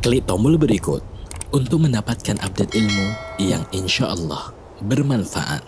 Klik tombol berikut untuk mendapatkan update ilmu yang insya Allah bermanfaat.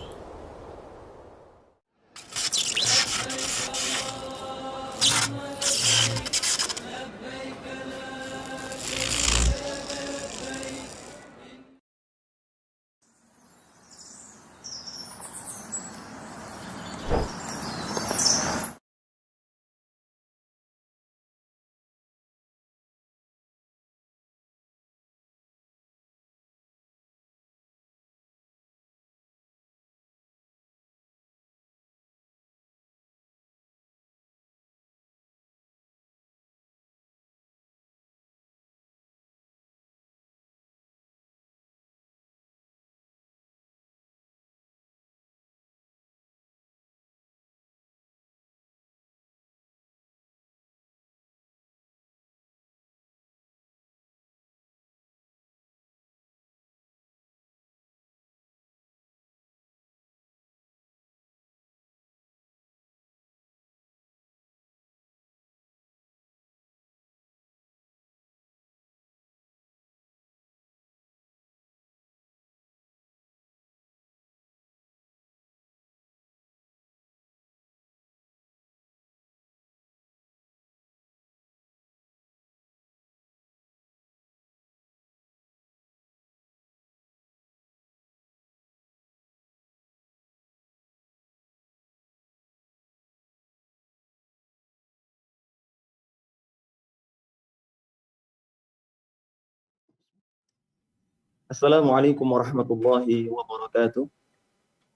Assalamualaikum warahmatullahi wabarakatuh.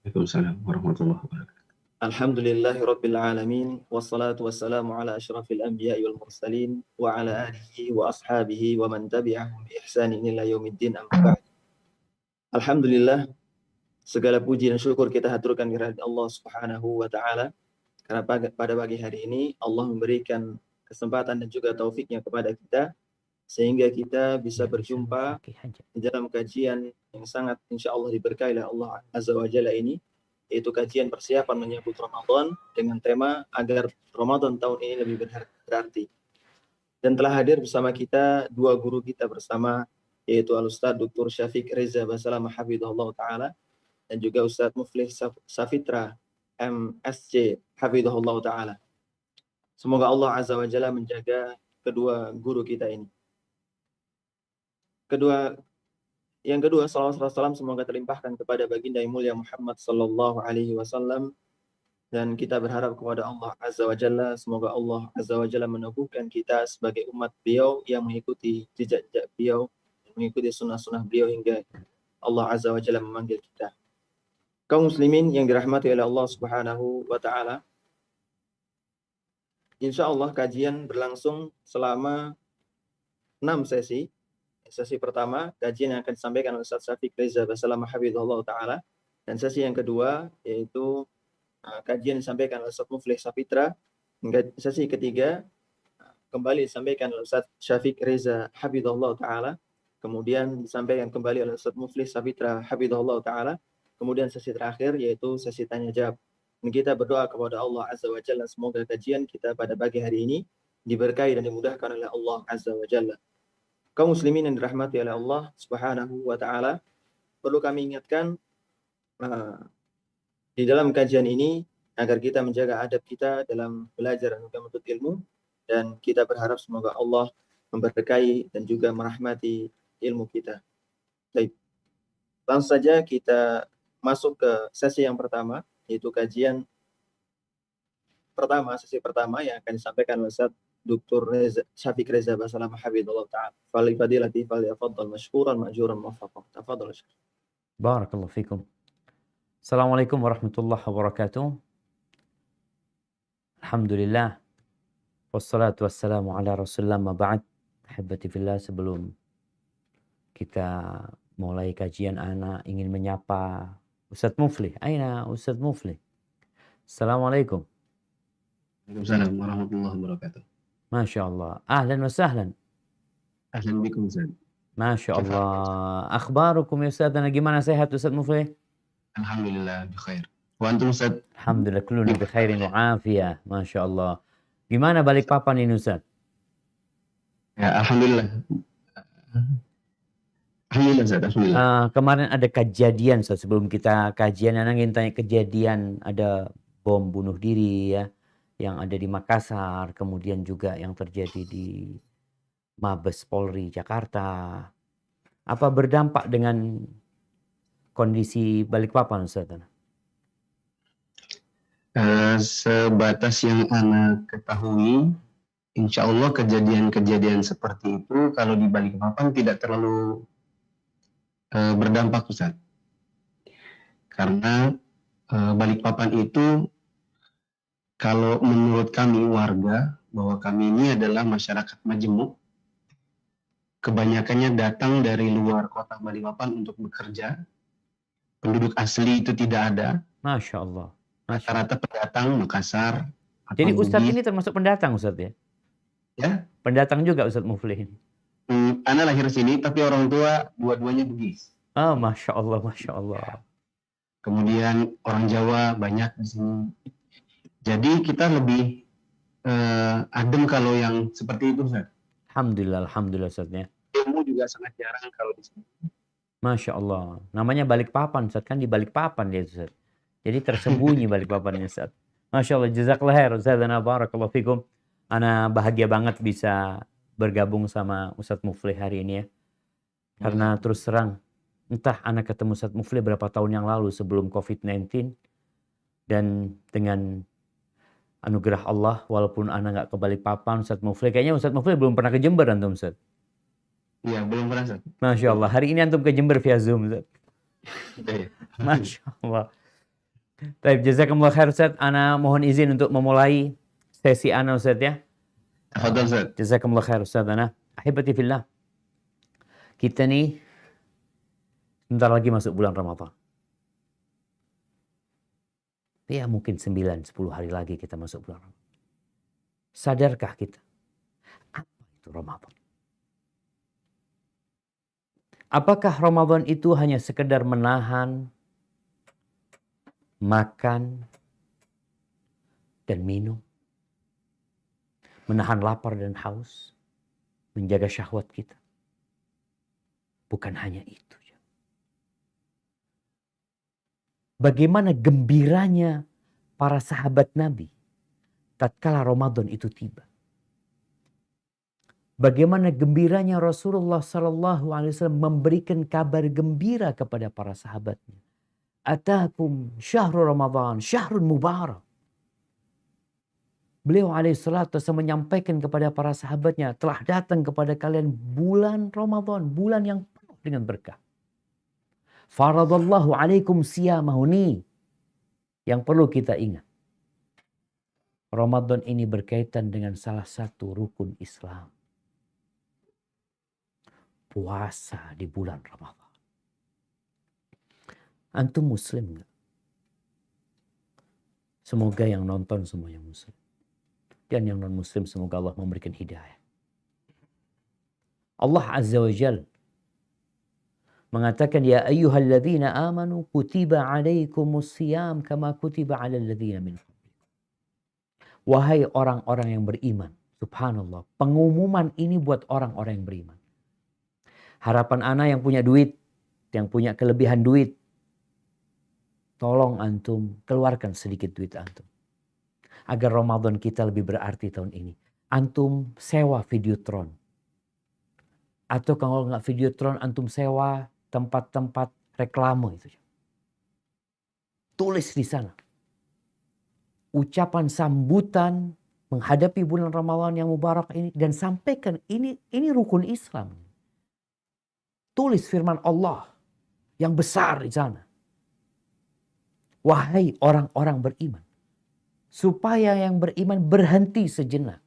Waalaikumsalam warahmatullahi wabarakatuh. Alhamdulillahirabbil alamin wassalatu wassalamu ala asyrafil anbiya'i wal mursalin wa ala alihi wa ashabihi wa man tabi'ahum bi ihsanin ila yaumiddin amma ba'd. Alhamdulillah, segala puji dan syukur kita haturkan kehadirat Allah Subhanahu wa taala karena pada pagi hari ini Allah memberikan kesempatan dan juga taufiknya kepada kita sehingga kita bisa berjumpa di dalam kajian yang sangat insya Allah diberkahi oleh Allah Azza wa Jalla ini, yaitu kajian persiapan menyambut Ramadan dengan tema agar Ramadan tahun ini lebih berarti. Dan telah hadir bersama kita dua guru kita bersama, yaitu Al-Ustaz Dr. Syafiq Reza Basalamah Hafidhahullah Ta'ala dan juga Ustaz Muflih Safitra MSC Hafidhahullah Ta'ala. Semoga Allah Azza wa Jalla menjaga kedua guru kita ini. Yang kedua, salawat salam semoga terlimpahkan kepada baginda yang mulia Muhammad sallallahu alaihi wasallam, dan kita berharap kepada Allah Azza wa Jalla semoga Allah Azza wa Jalla meneguhkan kita sebagai umat beliau yang mengikuti jejak-jejak beliau, mengikuti sunnah-sunnah beliau hingga Allah Azza wa Jalla memanggil kita. Kaum muslimin yang dirahmati oleh Allah Subhanahu wa taala, insya Allah kajian berlangsung selama 6 sesi. Sesi pertama, kajian yang akan disampaikan oleh Ustaz Syafiq Reza Basalamah Hafidhahullah Ta'ala. Dan sesi yang kedua, yaitu kajian disampaikan oleh Ustaz Muflih Safitra. Hingga sesi ketiga, kembali disampaikan oleh Ustaz Syafiq Reza Hafidhahullah Ta'ala. Kemudian disampaikan kembali oleh Ustaz Muflih Safitra Hafidhahullah Ta'ala. Kemudian sesi terakhir, yaitu sesi tanya jawab. Dan kita berdoa kepada Allah Azza wa Jalla, semoga kajian kita pada pagi hari ini diberkahi dan dimudahkan oleh Allah Azza wa Jalla. Kaum muslimin yang dirahmati oleh Allah Subhanahu wa taala, perlu kami ingatkan di dalam kajian ini agar kita menjaga adab kita dalam belajar dan juga menuntut ilmu, dan kita berharap semoga Allah memberkahi dan juga merahmati ilmu kita. Baik. Langsung saja kita masuk ke sesi yang pertama, yaitu kajian pertama, sesi pertama yang akan disampaikan oleh Ustaz Dr. Syafiq Reza Basalamah Hafidhahullah Ta'ala. Falifadilati falyafadhal mashkuran ma'juran muwaffaqan. Tafadhal. Barakallahu fikum. Assalamualaikum warahmatullahi wabarakatuh. Alhamdulillah. Wassalatu wassalamu ala Rasulillah ma ba'd. Ahibati fillah, sebelum kita mulai kajian, ana ingin menyapa Ustaz Muflih. Aina Ustaz Muflih? Assalamualaikum. Waalaikumsalam warahmatullahi wabarakatuh. Masya Allah. Ahlan wa sahlan. Ahlan bikum Ustaz. Masya Allah. Akhbarukum ya Ustaz, gimana, sehat Ustaz Muflih? Alhamdulillah bikhair. Wa antum Ustaz? Alhamdulillah kulluna bi khairin wa afiyah. Masya Allah. Gimana Balikpapan ini Ustaz? Ya, alhamdulillah. Alhamdulillah Ustaz, alhamdulillah. Kemarin ada kejadian Ustaz, sebelum kita kajian Ana ingin tanya kejadian ada bom bunuh diri ya yang ada di Makassar, kemudian juga yang terjadi di Mabes Polri Jakarta. Apa berdampak dengan kondisi Balikpapan Ustaz? Sebatas yang Ana ketahui, insya Allah kejadian-kejadian seperti itu kalau di Balikpapan tidak terlalu berdampak Ustaz. Karena Balikpapan itu kalau menurut kami warga, bahwa kami ini adalah masyarakat majemuk, kebanyakannya datang dari luar kota Balikpapan untuk bekerja. Penduduk asli itu tidak ada. Masya Allah. Rata-rata pendatang Makassar. Jadi atau Ustadz Bugis. ini termasuk pendatang Ustadz ya? Ya. Pendatang juga Ustadz Muflih ini? Ana lahir sini, tapi orang tua dua-duanya Bugis. Ah, Masya Allah, Masya Allah. Kemudian orang Jawa banyak di sini. Jadi kita lebih adem kalau yang seperti itu Ustaz. Alhamdulillah, alhamdulillah Ustadz ya. Ilmu juga sangat jarang kalau di sini. Masya Allah. Namanya Balikpapan Ustadz, kan di Balikpapan dia Ustadz. Jadi tersembunyi Balikpapan Ustadz. Masya Allah, jazakallah khair Ustadzana, barakallahu fikum. Ana bahagia banget bisa bergabung sama Ustadz Muflih hari ini ya. Karena terus terang, entah Ana ketemu Ustadz Muflih berapa tahun yang lalu sebelum COVID-19. Dan dengan anugerah Allah, walaupun Ana nggak ke Balikpapan, Ustadz Muflih, kayaknya Ustadz Muflih belum pernah ke Jember antum Ustadz. Iya, belum pernah Ustaz. Masya Allah, hari ini antum ke Jember via Zoom Ustadz. Iya. Masya Allah. Baik, jazakumullah khair Ustaz. Ana mohon izin untuk memulai sesi Ana Ustaz ya. Tafadhol Ustaz. Jazakumullah khair Ustaz Ana. Ahibati fillah. Kita nih sebentar lagi masuk bulan Ramadan. Ya mungkin 9-10 hari lagi kita masuk bulan Ramadan. Sadarkah kita? Apa itu Ramadan? Apakah Ramadan itu hanya sekedar menahan makan dan minum, menahan lapar dan haus, menjaga syahwat kita? Bukan hanya itu. Bagaimana gembiranya para sahabat Nabi tatkala Ramadan itu tiba. Bagaimana gembiranya Rasulullah SAW memberikan kabar gembira kepada para sahabatnya. Atakum syahrul Ramadan, syahrul mubarak. Beliau alaihissalatu menyampaikan kepada para sahabatnya, telah datang kepada kalian bulan Ramadan, bulan yang penuh dengan berkah. Faradallahu alaikum siyamahu ni. Yang perlu kita ingat. Ramadan ini berkaitan dengan salah satu rukun Islam. Puasa di bulan Ramadan. Antum muslim enggak? Semoga yang nonton semuanya muslim. Dan yang non muslim semoga Allah memberikan hidayah. Allah Azza wa Jal mengatakan, ya ayyuhalladzina amanu kutiba alaikumus siyam kama kutiba alal ladzina min qablikum. Wahai orang-orang yang beriman. Subhanallah. Pengumuman ini buat orang-orang yang beriman. Harapan ana yang punya duit, yang punya kelebihan duit, tolong antum keluarkan sedikit duit antum. Agar Ramadan kita lebih berarti tahun ini. Antum sewa Videotron. Atau kalau nggak Videotron, antum sewa tempat-tempat reklame itu. Tulis di sana. Ucapan sambutan menghadapi bulan Ramadan yang mubarak ini. Dan sampaikan ini rukun Islam. Tulis firman Allah yang besar di sana. Wahai orang-orang beriman. Supaya yang beriman berhenti sejenak.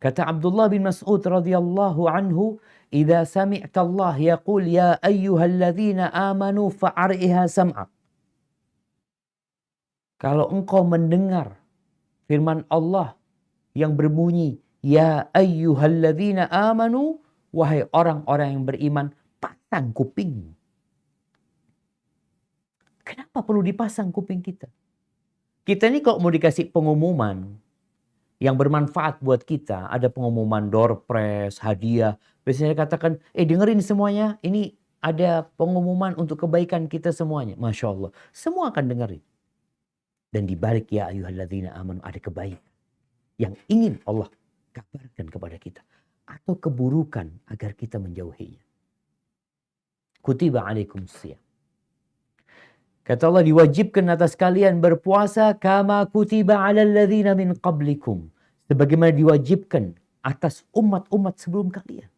Kata Abdullah bin Mas'ud radhiyallahu anhu, "Idza sami'ta Allah yaqul ya ayyuhalladzina amanu fa'ariha sam'ak." Kalau engkau mendengar firman Allah yang berbunyi, "Ya ayyuhalladzina amanu," wahai orang-orang yang beriman, pasang kupingmu. Kenapa perlu dipasang kuping kita? Kita ini kalau mau dikasih pengumuman yang bermanfaat buat kita, ada pengumuman door prize, hadiah, Biasanya katakan, dengerin semuanya, ini ada pengumuman untuk kebaikan kita semuanya. Masya Allah, semua akan dengerin. Dan dibalik ya ayyuhalladzina amanu ada kebaikan yang ingin Allah kabarkan kepada kita. Atau keburukan agar kita menjauhinya. Kutiba alaikum siyam. Kata Allah, diwajibkan atas kalian berpuasa kama kutiba alal ladzina min qablikum. Sebagaimana diwajibkan atas umat-umat sebelum kalian.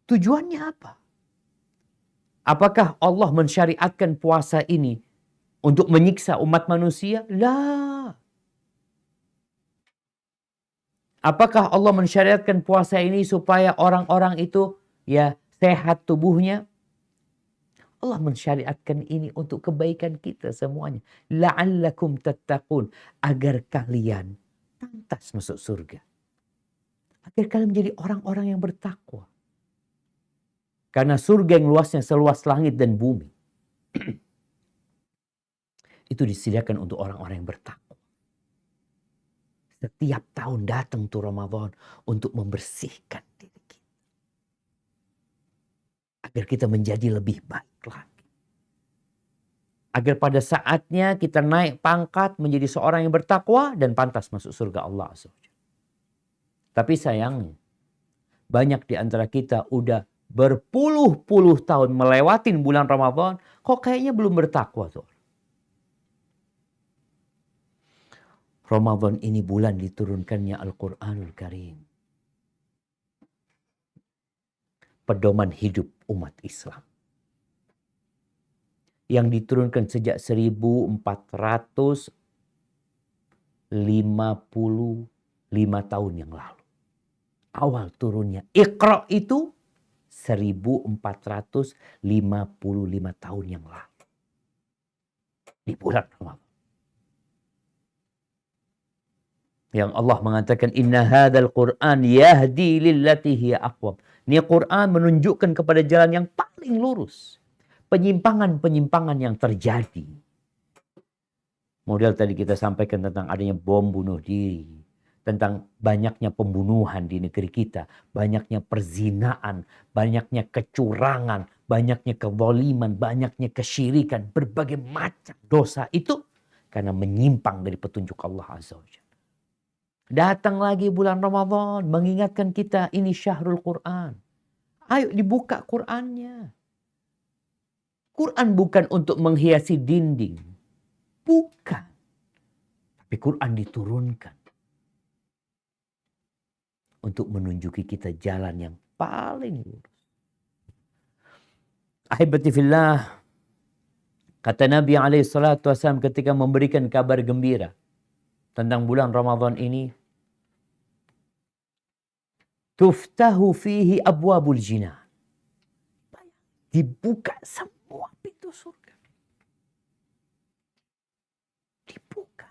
Tujuannya apa? Apakah Allah mensyariatkan puasa ini untuk menyiksa umat manusia? La. Apakah Allah mensyariatkan puasa ini supaya orang-orang itu sehat tubuhnya? Allah mensyariatkan ini untuk kebaikan kita semuanya. La'allakum tattaqun. Agar kalian pantas masuk surga. Agar kalian menjadi orang-orang yang bertakwa. Karena surga yang luasnya seluas langit dan bumi. Itu disediakan untuk orang-orang yang bertakwa. Setiap tahun datang tuh Ramadan untuk membersihkan diri kita. Agar kita menjadi lebih baik lagi. Agar pada saatnya kita naik pangkat menjadi seorang yang bertakwa dan pantas masuk surga Allah Azza wa Jalla. Tapi sayangnya, banyak di antara kita udah berpuluh-puluh tahun melewatin bulan Ramadan, kok kayaknya belum bertakwa tuh. Ramadan ini bulan diturunkannya Al-Quranul Karim. Pedoman hidup umat Islam. Yang diturunkan sejak 1455 tahun yang lalu. Awal turunnya Iqra itu 1455 tahun yang lalu. Di bulan Ramadan. Yang Allah mengatakan inna hadzal Qur'an yahdi lillati hiya aqwam. Ini Quran menunjukkan kepada jalan yang paling lurus. Penyimpangan-penyimpangan yang terjadi. Model tadi kita sampaikan tentang adanya bom bunuh diri. Tentang banyaknya pembunuhan di negeri kita. Banyaknya perzinaan. Banyaknya kecurangan. Banyaknya kezaliman. Banyaknya kesyirikan. Berbagai macam dosa itu. Karena menyimpang dari petunjuk Allah Azza wa Jalla. Datang lagi bulan Ramadan mengingatkan kita ini syahrul Quran. Ayo dibuka Qurannya. Quran bukan untuk menghiasi dinding. Bukan. Tapi Quran diturunkan. Untuk menunjuki kita jalan yang paling lurus. Ahibati fillah. Kata Nabi SAW ketika memberikan kabar gembira. Tentang bulan Ramadan ini. Tuftahu fihi abwabul jinan. Dibuka semua pintu surga. Dibuka.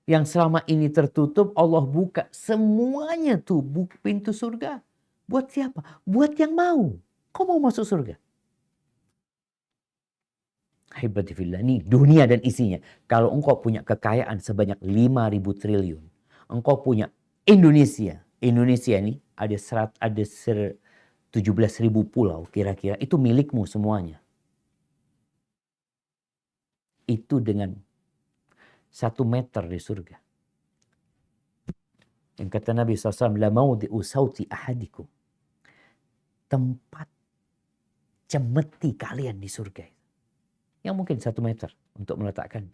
Yang selama ini tertutup Allah buka semuanya tuh pintu surga. Buat siapa? Buat yang mau. Kau mau masuk surga? Hibati fillah, ini dunia dan isinya. Kalau engkau punya kekayaan sebanyak 5.000 triliun. Engkau punya Indonesia. Indonesia ini ada 17.000 pulau kira-kira. Itu milikmu semuanya. Itu dengan 1 meter di surga. Yang kata Nabi SAW, la maudi'u sauti ahadikum. Tempat cemeti kalian di surga. Yang mungkin 1 meter untuk meletakkan.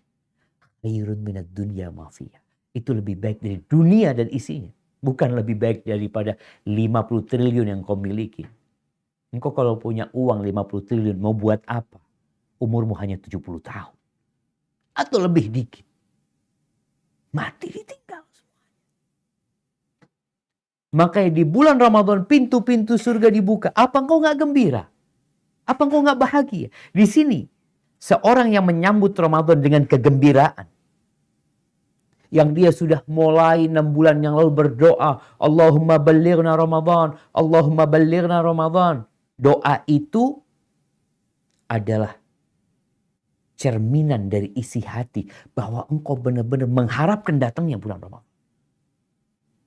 Khairun minad dunya ma fiha. Itu lebih baik dari dunia dan isinya. Bukan lebih baik daripada 50 triliun yang kau miliki. Engkau kalau punya uang 50 triliun mau buat apa? Umurmu hanya 70 tahun. Atau lebih dikit. Mati ditinggal semuanya. Makanya di bulan Ramadan pintu-pintu surga dibuka. Apa engkau gak gembira? Apa engkau gak bahagia? Di sini seorang yang menyambut Ramadan dengan kegembiraan. Yang dia sudah mulai 6 bulan yang lalu berdoa. Allahumma ballighna Ramadan. Allahumma ballighna Ramadan. Doa itu adalah cerminan dari isi hati. Bahwa engkau benar-benar mengharapkan datangnya bulan Ramadan.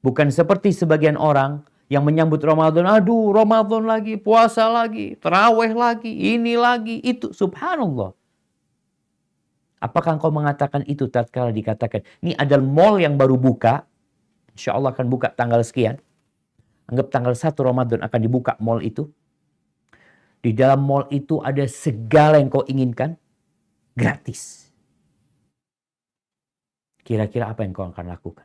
Bukan seperti sebagian orang yang menyambut Ramadan, aduh Ramadan lagi, puasa lagi, terawih lagi, ini lagi, itu. Subhanallah. Apakah engkau mengatakan itu tatkala dikatakan, ini adalah mall yang baru buka, insya Allah akan buka tanggal sekian. Anggap tanggal 1 Ramadan akan dibuka mall itu. Di dalam mall itu ada segala yang kau inginkan, gratis. Kira-kira apa yang kau akan lakukan?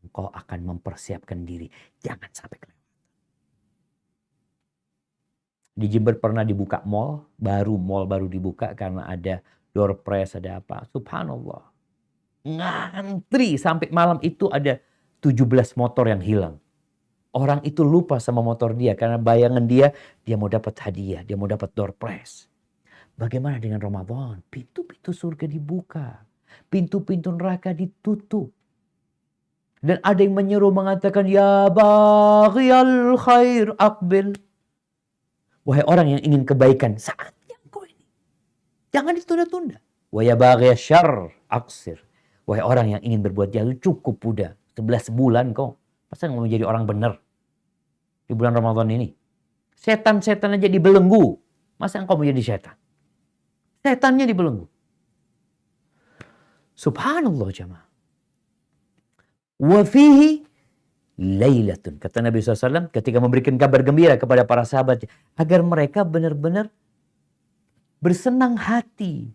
Engkau akan mempersiapkan diri. Jangan sampai kelewatan. Di Jember pernah dibuka mall baru dibuka karena ada door prize, ada apa. Subhanallah. Ngantri sampai malam itu ada 17 motor yang hilang. Orang itu lupa sama motor dia karena bayangan dia mau dapat hadiah, dia mau dapat door prize. Bagaimana dengan Ramadan? Pintu-pintu surga dibuka. Pintu-pintu neraka ditutup. Dan ada yang menyeru mengatakan, ya baghiyal khair aqbil. Wahai orang yang ingin kebaikan, saatnya engkau ini. Jangan ditunda-tunda. Wa ya baghiyal syarr aqsir. Wahai orang yang ingin berbuat jahat, cukup udah. 11 bulan kau. Masa nggak mau jadi orang benar di bulan Ramadan ini? Setan-setan aja dibelenggu. Masa engkau mau jadi setan? Setannya dibelenggu. Subhanallah jamaah. Wa fihi lailatun. Kata Nabi SAW ketika memberikan kabar gembira kepada para sahabat. Agar mereka benar-benar bersenang hati.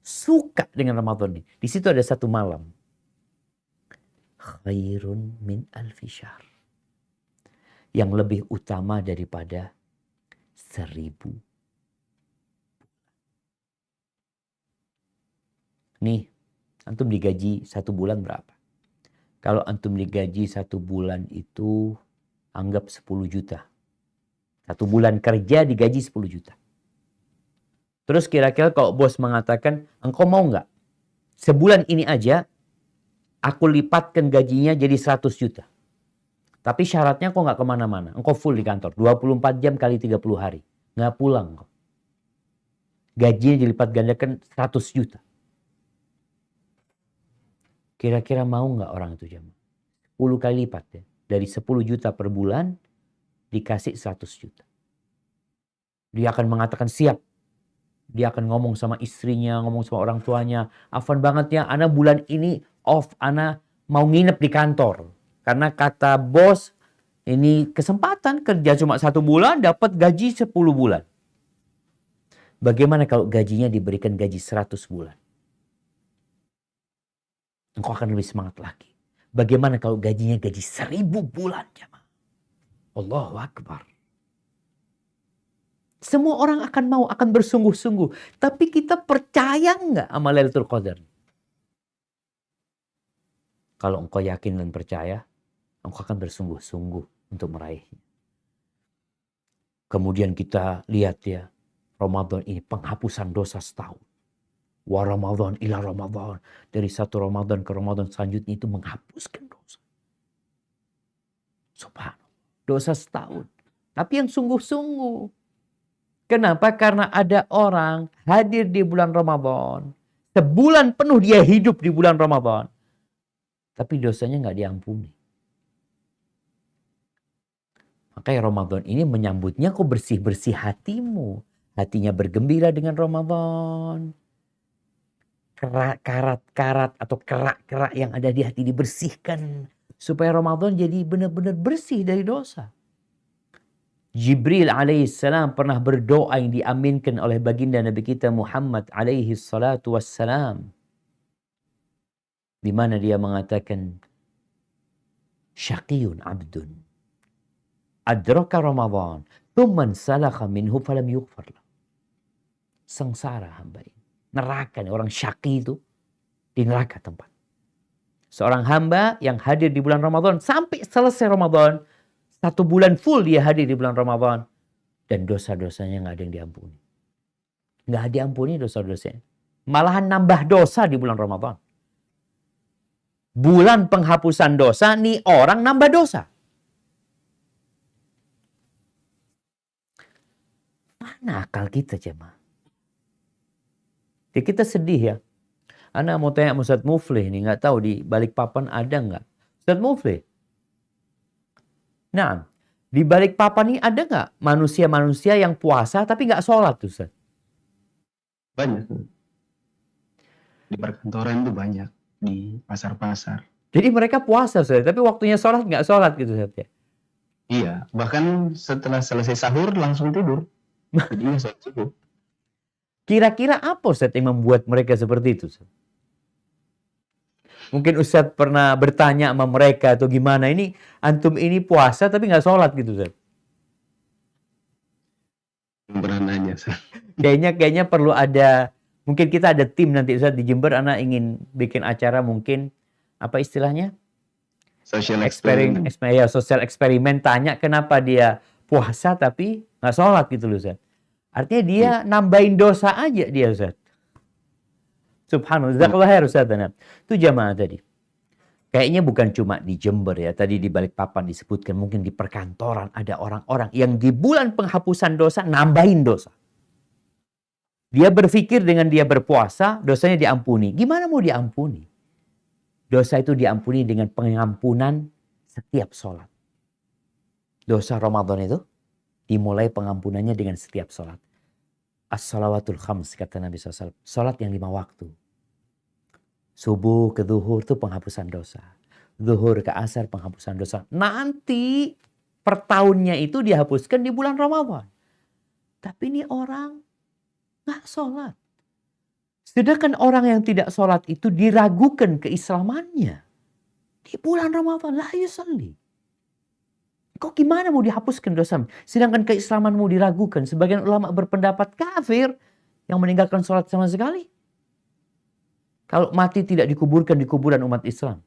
Suka dengan Ramadan ini. Di situ ada satu malam. Khairun min alfi syahr. Yang lebih utama daripada 1000. Nih, antum digaji 1 bulan berapa? Kalau antum digaji 1 bulan itu anggap 10 juta. 1 bulan kerja digaji 10 juta. Terus kira-kira kalau bos mengatakan, engkau mau nggak? Sebulan ini aja aku lipatkan gajinya jadi 100 juta. Tapi syaratnya kok nggak kemana-mana. Engkau full di kantor. 24 jam kali 30 hari. Nggak pulang kok. Gajinya dilipat gandakan 100 juta. Kira-kira mau nggak orang itu jamaah? 10 kali lipat ya. Dari 10 juta per bulan dikasih 100 juta. Dia akan mengatakan siap. Dia akan ngomong sama istrinya, ngomong sama orang tuanya. Afwan banget ya, ana bulan ini off, ana mau nginep di kantor. Karena kata bos, ini kesempatan kerja cuma 1 bulan, dapat gaji 10 bulan. Bagaimana kalau gajinya diberikan gaji 100 bulan? Engkau akan lebih semangat lagi. Bagaimana kalau gajinya gaji 1000 bulan, jamaah? Allahu Akbar. Semua orang akan mau, akan bersungguh-sungguh. Tapi kita percaya nggak sama Lailatul Qadar? Kalau engkau yakin dan percaya, engkau akan bersungguh-sungguh untuk meraihnya. Kemudian kita lihat ya, Ramadan ini penghapusan dosa setahun. Wa Ramadan ila Ramadan. Dari 1 Ramadan ke Ramadan selanjutnya itu menghapuskan dosa. Subhanallah. Dosa setahun. Tapi yang sungguh-sungguh. Kenapa? Karena ada orang hadir di bulan Ramadan. Sebulan penuh dia hidup di bulan Ramadan. Tapi dosanya nggak diampuni. Makanya Ramadan ini menyambutnya kok bersih-bersih hatimu. Hatinya bergembira dengan Ramadan. Karat-karat atau kerak-kerak yang ada di hati dibersihkan. Supaya Ramadan jadi benar-benar bersih dari dosa. Jibril alaihissalam pernah berdoa yang diaminkan oleh baginda Nabi kita Muhammad alaihi salatu wassalam. Di mana dia mengatakan, syaqiyun abdun adraka Ramadan thumman salakha minhu falam yughfar lahu. Sengsara hamba ini. Neraka nih, orang syaqi itu di neraka tempat. Seorang hamba yang hadir di bulan Ramadan sampai selesai Ramadan, 1 bulan full dia hadir di bulan Ramadan dan dosa-dosanya nggak ada yang diampuni. Nggak diampuni dosa-dosanya. Malahan nambah dosa di bulan Ramadan. Bulan penghapusan dosa, nih orang nambah dosa. Mana akal kita jemaah? Ya kita sedih ya. Ana mau tanya Ustaz Muflih nih, nggak tahu di Balikpapan ada nggak? Ustaz Muflih. Nah, di balik papan ini ada nggak manusia-manusia yang puasa tapi nggak sholat tuh, Ustaz? Banyak. Di perkantoran itu banyak. Di pasar-pasar. Jadi mereka puasa, Ustaz, tapi waktunya sholat nggak sholat gitu, Ustaz ya? Iya, bahkan setelah selesai sahur langsung tidur. Jadi sholat subuh. Kira-kira apa, Ustaz, yang membuat mereka seperti itu, Ustaz? Mungkin Ustaz pernah bertanya sama mereka atau gimana, ini antum ini puasa tapi nggak sholat gitu, Ustaz? Belum pernah nanya. Kayaknya perlu ada, mungkin kita ada tim nanti, Ustaz, di Jember, anak ingin bikin acara mungkin, apa istilahnya? Social experiment. Sosial eksperimen, tanya kenapa dia puasa tapi nggak sholat gitu loh, Ustaz. Artinya dia nambahin dosa aja dia, Ustaz. Subhanallah. Jazakallah khair, Ustaz. Itu jamaah tadi. Kayaknya bukan cuma di Jember ya. Tadi di Balikpapan disebutkan, mungkin di perkantoran ada orang-orang yang di bulan penghapusan dosa nambahin dosa. Dia berpikir dengan dia berpuasa, dosanya diampuni. Gimana mau diampuni? Dosa itu diampuni dengan pengampunan setiap sholat. Dosa Ramadan itu dimulai pengampunannya dengan setiap sholat. As-salawatul khams, kata Nabi SAW. Sholat yang 5 waktu. Subuh ke zuhur itu penghapusan dosa. Zuhur ke asar penghapusan dosa. Nanti per tahunnya itu dihapuskan di bulan Ramadan. Tapi ini orang nggak sholat. Sedangkan orang yang tidak sholat itu diragukan keislamannya. Di bulan Ramadan, la yusalli. Kok gimana mau dihapuskan dosa? Sedangkan keislamanmu diragukan. Sebagian ulama berpendapat kafir yang meninggalkan sholat sama sekali. Kalau mati tidak dikuburkan di kuburan umat Islam.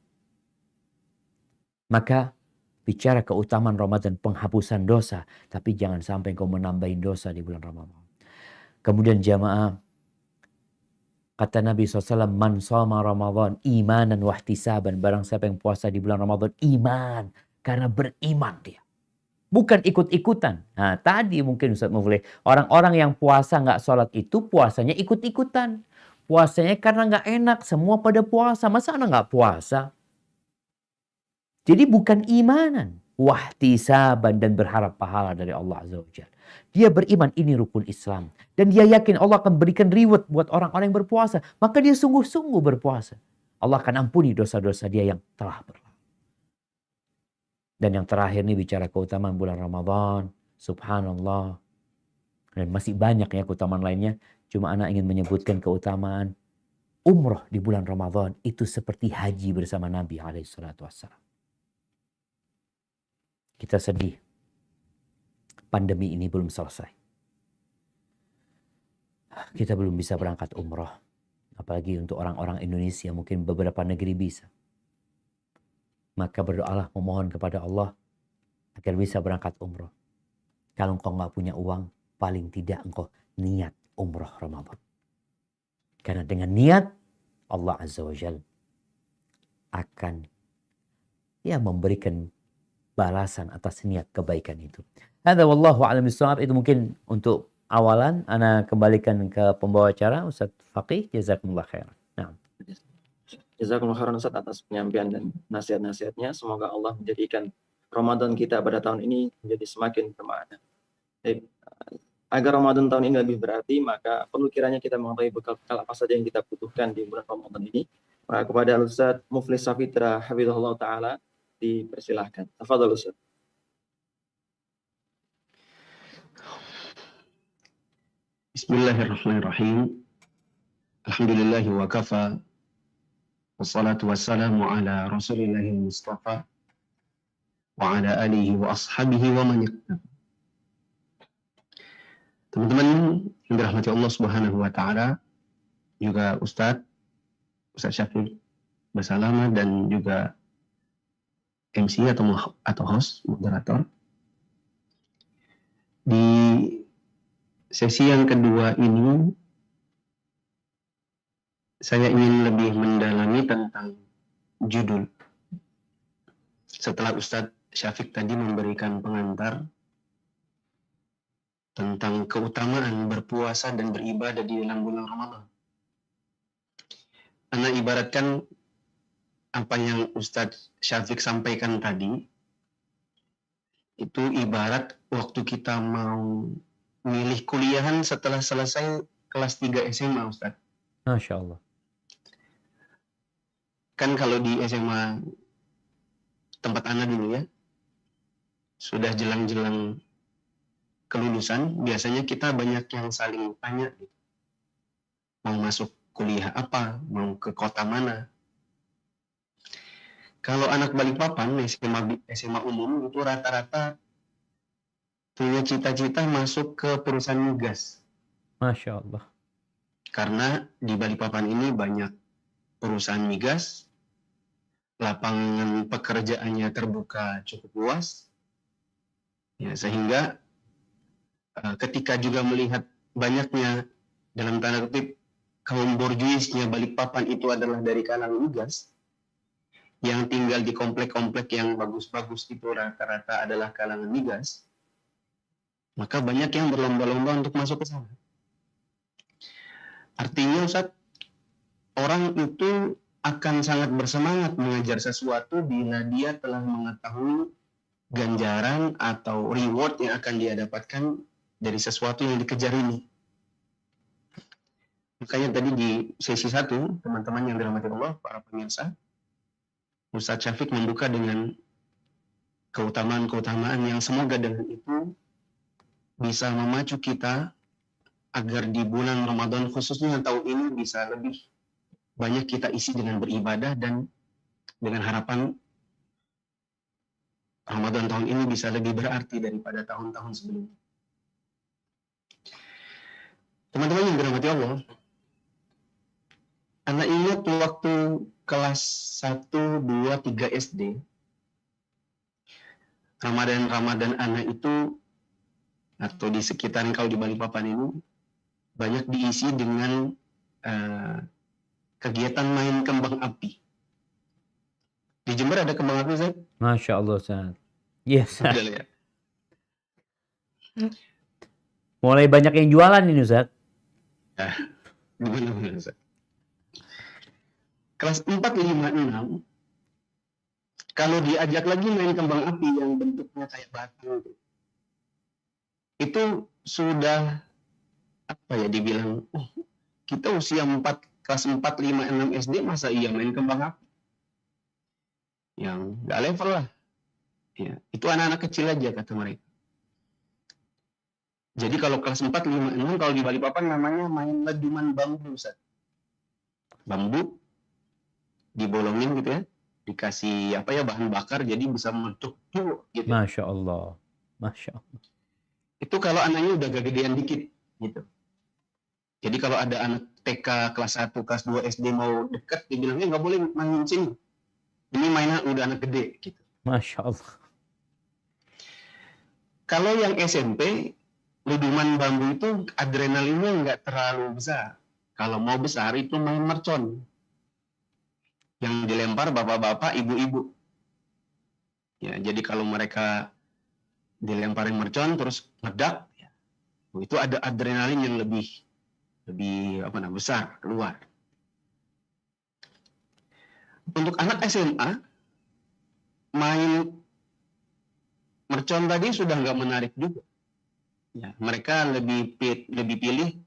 Maka bicara keutamaan Ramadan, penghapusan dosa. Tapi jangan sampai kau menambahin dosa di bulan Ramadan. Kemudian jamaah, kata Nabi SAW, man shoma Ramadan imanan wahtisaban. Barang siapa yang puasa di bulan Ramadan, iman. Karena beriman dia. Bukan ikut-ikutan. Nah tadi mungkin Ustaz Muflih, orang-orang yang puasa nggak sholat itu puasanya ikut-ikutan. Puasanya karena nggak enak, semua pada puasa. Masa anak nggak puasa? Jadi bukan imanan. Wahtisaban, dan berharap pahala dari Allah Azza wa Jalla. Dia beriman, ini rukun Islam. Dan dia yakin Allah akan berikan reward buat orang-orang yang berpuasa. Maka dia sungguh-sungguh berpuasa. Allah akan ampuni dosa-dosa dia yang telah berlalu. Dan yang terakhir nih bicara keutamaan bulan Ramadan. Subhanallah. Dan masih banyak ya keutamaan lainnya. Cuma anak ingin menyebutkan keutamaan umroh di bulan Ramadan. Itu seperti haji bersama Nabi SAW. Kita sedih. Pandemi ini belum selesai. Kita belum bisa berangkat umroh. Apalagi untuk orang-orang Indonesia. Mungkin beberapa negeri bisa. Maka berdoalah, memohon kepada Allah agar bisa berangkat umroh. Kalau engkau nggak punya uang, paling tidak engkau niat umroh Ramadan. Karena dengan niat, Allah Azza wa Jal akan memberikan balasan atas niat kebaikan itu. Hadza wallahu a'lam bishawab. Itu mungkin untuk awalan. Ana kembalikan ke pembawa acara, Ustaz Faqih. Jazakumullah khairan. Nah. Jazakumullah khairan Ustaz atas penyampaian dan nasihat-nasihatnya. Semoga Allah menjadikan Ramadan kita pada tahun ini menjadi semakin bermakna. Agar Ramadan tahun ini lebih berarti, maka perlu kiranya kita mengetahui bekal-bekal apa saja yang kita butuhkan di bulan Ramadan ini. Maka kepada Ustaz Muflih Safitra hafizahullah taala dipersilahkan. Tafadhol Ustaz. Bismillahirrahmanirrahim. Alhamdulillahi wa kafa. Wassalatu wassalamu ala Rasulillahil Mustafa wa ala alihi wa ashabihi wa man iqtaba. Teman-teman yang dirahmati Allah Subhanahu wa taala, juga Ustaz Syafiq Basalama, dan juga MC atau host, moderator. Di sesi yang kedua ini saya ingin lebih mendalami tentang judul. Setelah Ustadz Syafiq tadi memberikan pengantar tentang keutamaan berpuasa dan beribadah di dalam bulan Ramadan. Ana ibaratkan apa yang Ustadz Syafiq sampaikan tadi, itu ibarat waktu kita mau milih kuliahan setelah selesai kelas 3 SMA, Ustadz. Masya Allah. Kan kalau di SMA tempat Ana dulu ya, sudah jelang-jelang kelulusan, biasanya kita banyak yang saling tanya, gitu. Mau masuk kuliah apa, mau ke kota mana. Kalau anak Balikpapan, SMA umum, itu rata-rata punya cita-cita masuk ke perusahaan migas. Masya Allah. Karena di Balikpapan ini banyak perusahaan migas, lapangan pekerjaannya terbuka cukup luas, ya, sehingga ketika juga melihat banyaknya, dalam tanda kutip, kaum borjuisnya Balikpapan itu adalah dari kalangan migas, yang tinggal di komplek-komplek yang bagus-bagus itu rata-rata adalah kalangan migas, maka banyak yang berlomba-lomba untuk masuk ke sana. Artinya, Ustaz, orang itu akan sangat bersemangat mengejar sesuatu bila dia telah mengetahui ganjaran atau reward yang akan dia dapatkan dari sesuatu yang dikejar ini. Makanya tadi di sesi 1, teman-teman yang dirahmati Allah, para pemirsa, Ustadz Syafiq membuka dengan keutamaan-keutamaan yang semoga dengan itu bisa memacu kita agar di bulan Ramadan khususnya tahun ini bisa lebih banyak kita isi dengan beribadah, dan dengan harapan Ramadan tahun ini bisa lebih berarti daripada tahun-tahun sebelumnya. Teman-teman yang dirahmati Allah, Anda ingat waktu kelas 1, 2, 3 SD, Ramadan anak itu, atau di sekitaran kau di Balikpapan ini, banyak diisi dengan kegiatan main kembang api. Di Jember ada kembang api, Ustaz? Masya Allah, Ustaz. Yes. Ada ya? Mulai banyak yang jualan ini, Ustaz. Benar-benar, Ustaz. Kelas 4, 5, 6, kalau diajak lagi main kembang api yang bentuknya kayak batu, itu sudah, apa ya, dibilang, kita usia kelas 4, 5, 6 SD, masa iya main kembang api? Yang nggak level lah. Ya, itu anak-anak kecil aja, kata mereka. Jadi kalau kelas 4, 5, 6, kalau di Balikpapan namanya main leduman bambu, Ustaz. Bambu dibolongin gitu ya, dikasih apa ya, bahan bakar, jadi bisa meletup gitu. Masya Allah. Masya Allah. Itu kalau anaknya udah agak gedean dikit gitu. Jadi kalau ada anak TK kelas 1, kelas 2 SD mau deket, dibilangnya nggak boleh main sini. Ini mainan udah anak gede gitu. Masya Allah. Kalau yang SMP, leduman bambu itu adrenalinnya nggak terlalu besar. Kalau mau besar itu main mercon. Yang dilempar bapak-bapak, ibu-ibu. Ya, jadi kalau mereka dilemparin mercon terus meledak, ya, itu ada adrenalin yang lebih besar keluar. Untuk anak SMA, main mercon tadi sudah nggak menarik juga. Ya, mereka lebih pilih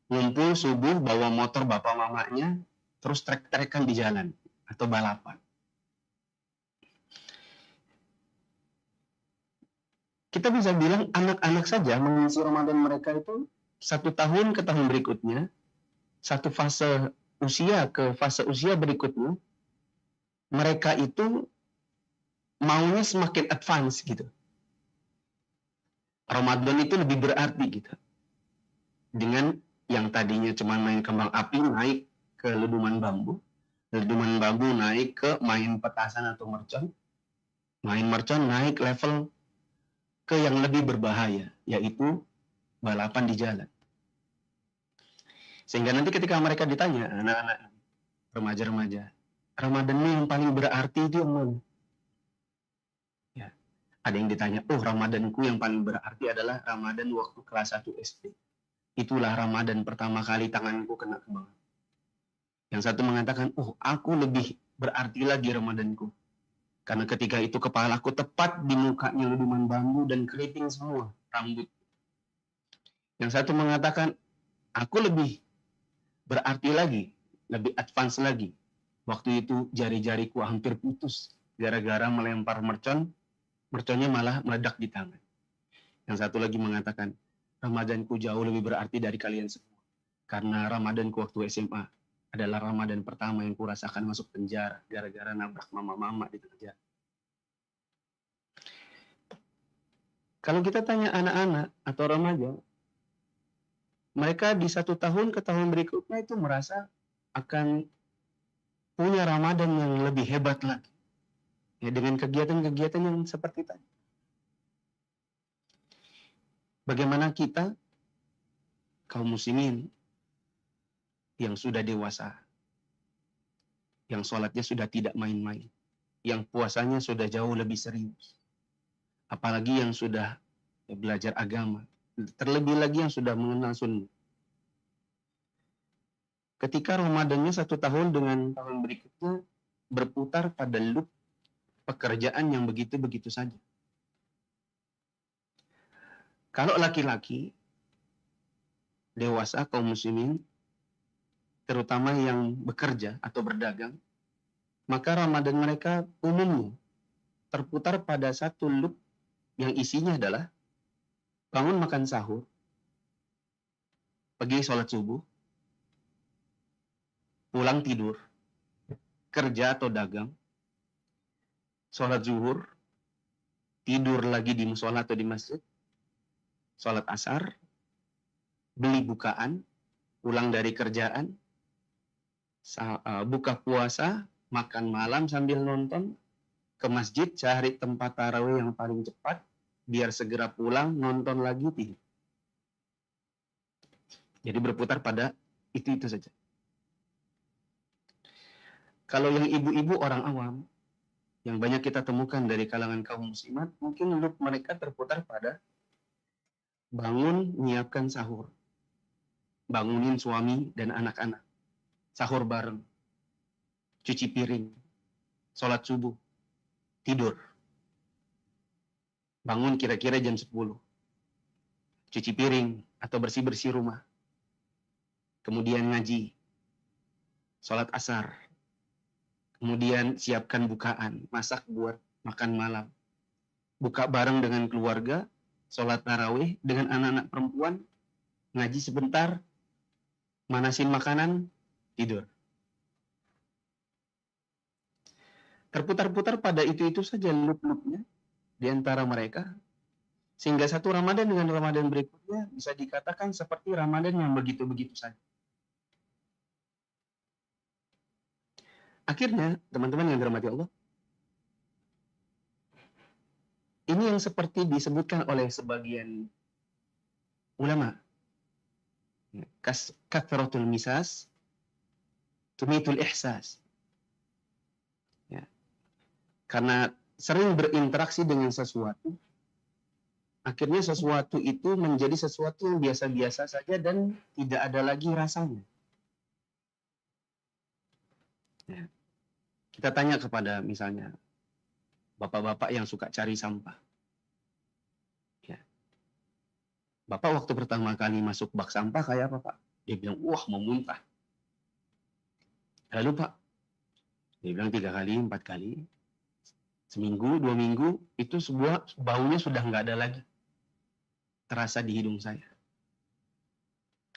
ngumpul subuh bawa motor bapak mamanya, terus trek-trekan di jalan atau balapan. Kita bisa bilang anak-anak saja mengisi Ramadan mereka itu 1 tahun ke tahun berikutnya, satu fase usia ke fase usia berikutnya, mereka itu maunya semakin advance gitu. Ramadan itu lebih berarti gitu. Dengan yang tadinya cuma main kembang api naik ke leduman bambu naik ke main petasan atau mercon, main mercon naik level ke yang lebih berbahaya, yaitu balapan di jalan. Sehingga nanti ketika mereka ditanya, anak-anak remaja-remaja, Ramadan ini yang paling berarti itu yang mana? Ya, ada yang ditanya, Ramadanku yang paling berarti adalah Ramadan waktu kelas 1 SD. Itulah Ramadan pertama kali tanganku kena kembang. Yang satu mengatakan, aku lebih berarti lagi Ramadanku. Karena ketika itu kepalaku tepat di mukanya luduman bambu dan keriting semua rambut. Yang satu mengatakan, aku lebih berarti lagi, lebih advance lagi. Waktu itu jari-jariku hampir putus gara-gara melempar mercon, merconnya malah meledak di tangan. Yang satu lagi mengatakan, Ramadanku jauh lebih berarti dari kalian semua. Karena Ramadanku waktu SMA adalah Ramadan pertama yang kurasakan masuk penjara gara-gara nabrak mama-mama di tengah jalan. Kalau kita tanya anak-anak atau remaja, mereka di 1 tahun ke tahun berikutnya itu merasa akan punya Ramadan yang lebih hebat lagi. Ya, dengan kegiatan-kegiatan yang seperti tadi. Bagaimana kita, kaum muslimin, yang sudah dewasa, yang sholatnya sudah tidak main-main, yang puasanya sudah jauh lebih serius, apalagi yang sudah belajar agama, terlebih lagi yang sudah mengenal sunnah. Ketika Ramadannya 1 tahun dengan tahun berikutnya berputar pada loop pekerjaan yang begitu-begitu saja. Kalau laki-laki dewasa kaum muslimin, terutama yang bekerja atau berdagang, maka Ramadan mereka umumnya terputar pada satu loop yang isinya adalah bangun makan sahur, pergi sholat subuh, pulang tidur, kerja atau dagang, sholat zuhur, tidur lagi di musola atau di masjid, sholat asar, beli bukaan, pulang dari kerjaan, buka puasa, makan malam sambil nonton, ke masjid cari tempat tarawih yang paling cepat, biar segera pulang, nonton lagi, tidur. Jadi berputar pada itu saja. Kalau yang ibu-ibu orang awam, yang banyak kita temukan dari kalangan kaum muslimat, mungkin loop mereka terputar pada bangun, menyiapkan sahur, bangunin suami dan anak-anak, sahur bareng, cuci piring, sholat subuh, tidur. Bangun kira-kira jam 10, cuci piring atau bersih-bersih rumah, kemudian ngaji, sholat asar, kemudian siapkan bukaan, masak buat makan malam, buka bareng dengan keluarga, sholat tarawih dengan anak-anak perempuan, ngaji sebentar, manasin makanan, tidur. Terputar-putar pada itu saja loop-loopnya di antara mereka, sehingga satu Ramadan dengan Ramadan berikutnya bisa dikatakan seperti Ramadan yang begitu-begitu saja. Akhirnya, teman-teman yang dirahmati Allah, ini yang seperti disebutkan oleh sebagian ulama. Kathratul misas tumitul ihsas. Ya. Karena sering berinteraksi dengan sesuatu, akhirnya sesuatu itu menjadi sesuatu yang biasa-biasa saja dan tidak ada lagi rasanya. Ya. Kita tanya kepada misalnya bapak-bapak yang suka cari sampah. Ya. Bapak waktu pertama kali masuk bak sampah kayak apa, Pak? Dia bilang, wah, mau muntah. Lalu, Pak? Dia bilang 3 kali, 4 kali. Seminggu, 2 minggu, itu sebuah baunya sudah nggak ada lagi terasa di hidung saya.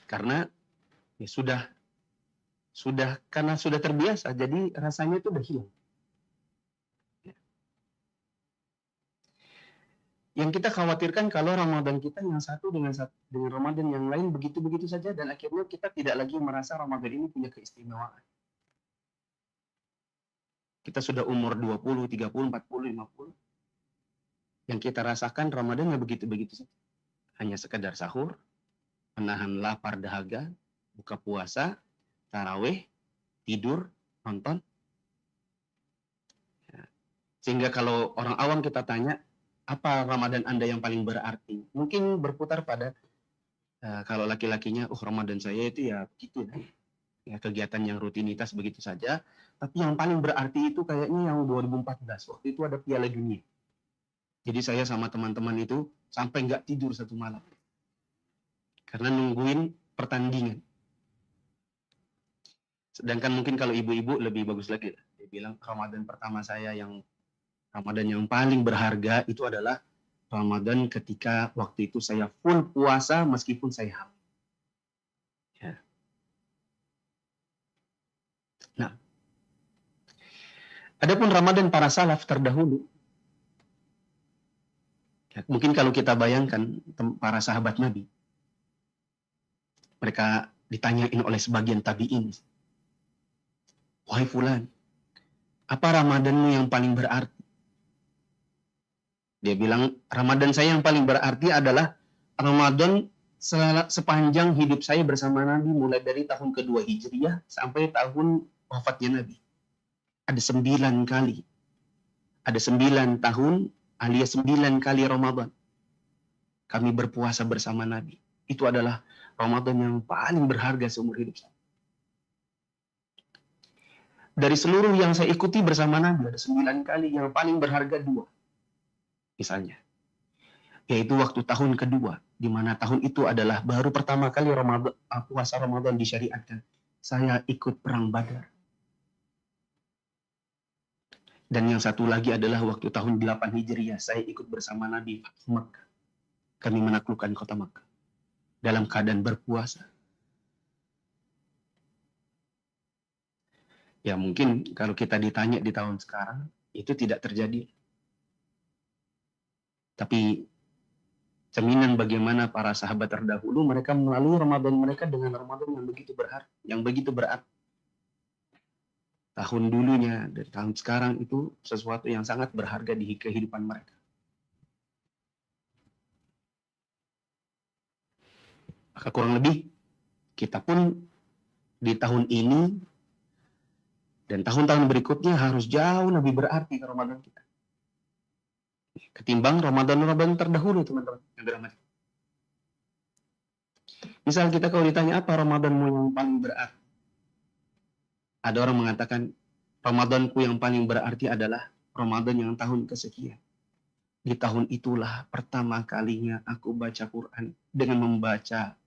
Karena ya sudah karena sudah terbiasa, jadi rasanya itu udah hilang. Yang kita khawatirkan kalau Ramadan kita yang satu dengan Ramadan yang lain begitu-begitu saja, dan akhirnya kita tidak lagi merasa Ramadan ini punya keistimewaan. Kita sudah umur 20, 30, 40, 50. Yang kita rasakan Ramadan ya begitu-begitu saja. Hanya sekedar sahur, menahan lapar dahaga, buka puasa, tarawih, tidur, nonton. Ya. Sehingga kalau orang awam kita tanya, apa Ramadan Anda yang paling berarti? Mungkin berputar pada, kalau laki-lakinya, Ramadan saya itu ya begitu. ya, kegiatan yang rutinitas begitu saja. Tapi yang paling berarti itu kayaknya yang 2014. Waktu itu ada Piala Dunia. Jadi saya sama teman-teman itu sampai nggak tidur satu malam. Karena nungguin pertandingan. Sedangkan mungkin kalau ibu-ibu lebih bagus lagi. Dia bilang Ramadan pertama saya Ramadan yang paling berharga itu adalah Ramadan ketika waktu itu saya full puasa meskipun saya hamil. Ya. Nah, adapun Ramadan para salaf terdahulu, ya, mungkin kalau kita bayangkan para sahabat Nabi, mereka ditanyain oleh sebagian tabi'in, wahai fulan, apa Ramadanmu yang paling berarti? Dia bilang, Ramadan saya yang paling berarti adalah Ramadan sepanjang hidup saya bersama Nabi, mulai dari tahun kedua Hijriah sampai tahun wafatnya Nabi. Ada 9 kali. Ada 9 tahun alias 9 kali Ramadan. Kami berpuasa bersama Nabi. Itu adalah Ramadan yang paling berharga seumur hidup saya. Dari seluruh yang saya ikuti bersama Nabi, ada 9 kali yang paling berharga 2. Misalnya, yaitu waktu tahun kedua, di mana tahun itu adalah baru pertama kali puasa Ramadan disyariatkan. Saya ikut perang Badar. Dan yang satu lagi adalah waktu tahun 8 Hijriah, saya ikut bersama Nabi ke Makkah. Kami menaklukkan kota Makkah dalam keadaan berpuasa. Ya mungkin kalau kita ditanya di tahun sekarang, itu tidak terjadi. Tapi cerminan bagaimana para sahabat terdahulu, mereka melalui Ramadan mereka dengan Ramadan yang begitu berarti. Tahun dulunya dari tahun sekarang itu sesuatu yang sangat berharga di kehidupan mereka. Maka kurang lebih kita pun di tahun ini dan tahun-tahun berikutnya harus jauh lebih berarti ke Ramadan kita. Ketimbang Ramadan-Ramadan terdahulu, teman-teman yang dirahmati. Misal kita kalau ditanya apa Ramadanmu yang paling berarti? Ada orang mengatakan Ramadanku yang paling berarti adalah Ramadan yang tahun kesekian. Di tahun itulah pertama kalinya aku baca Quran dengan membaca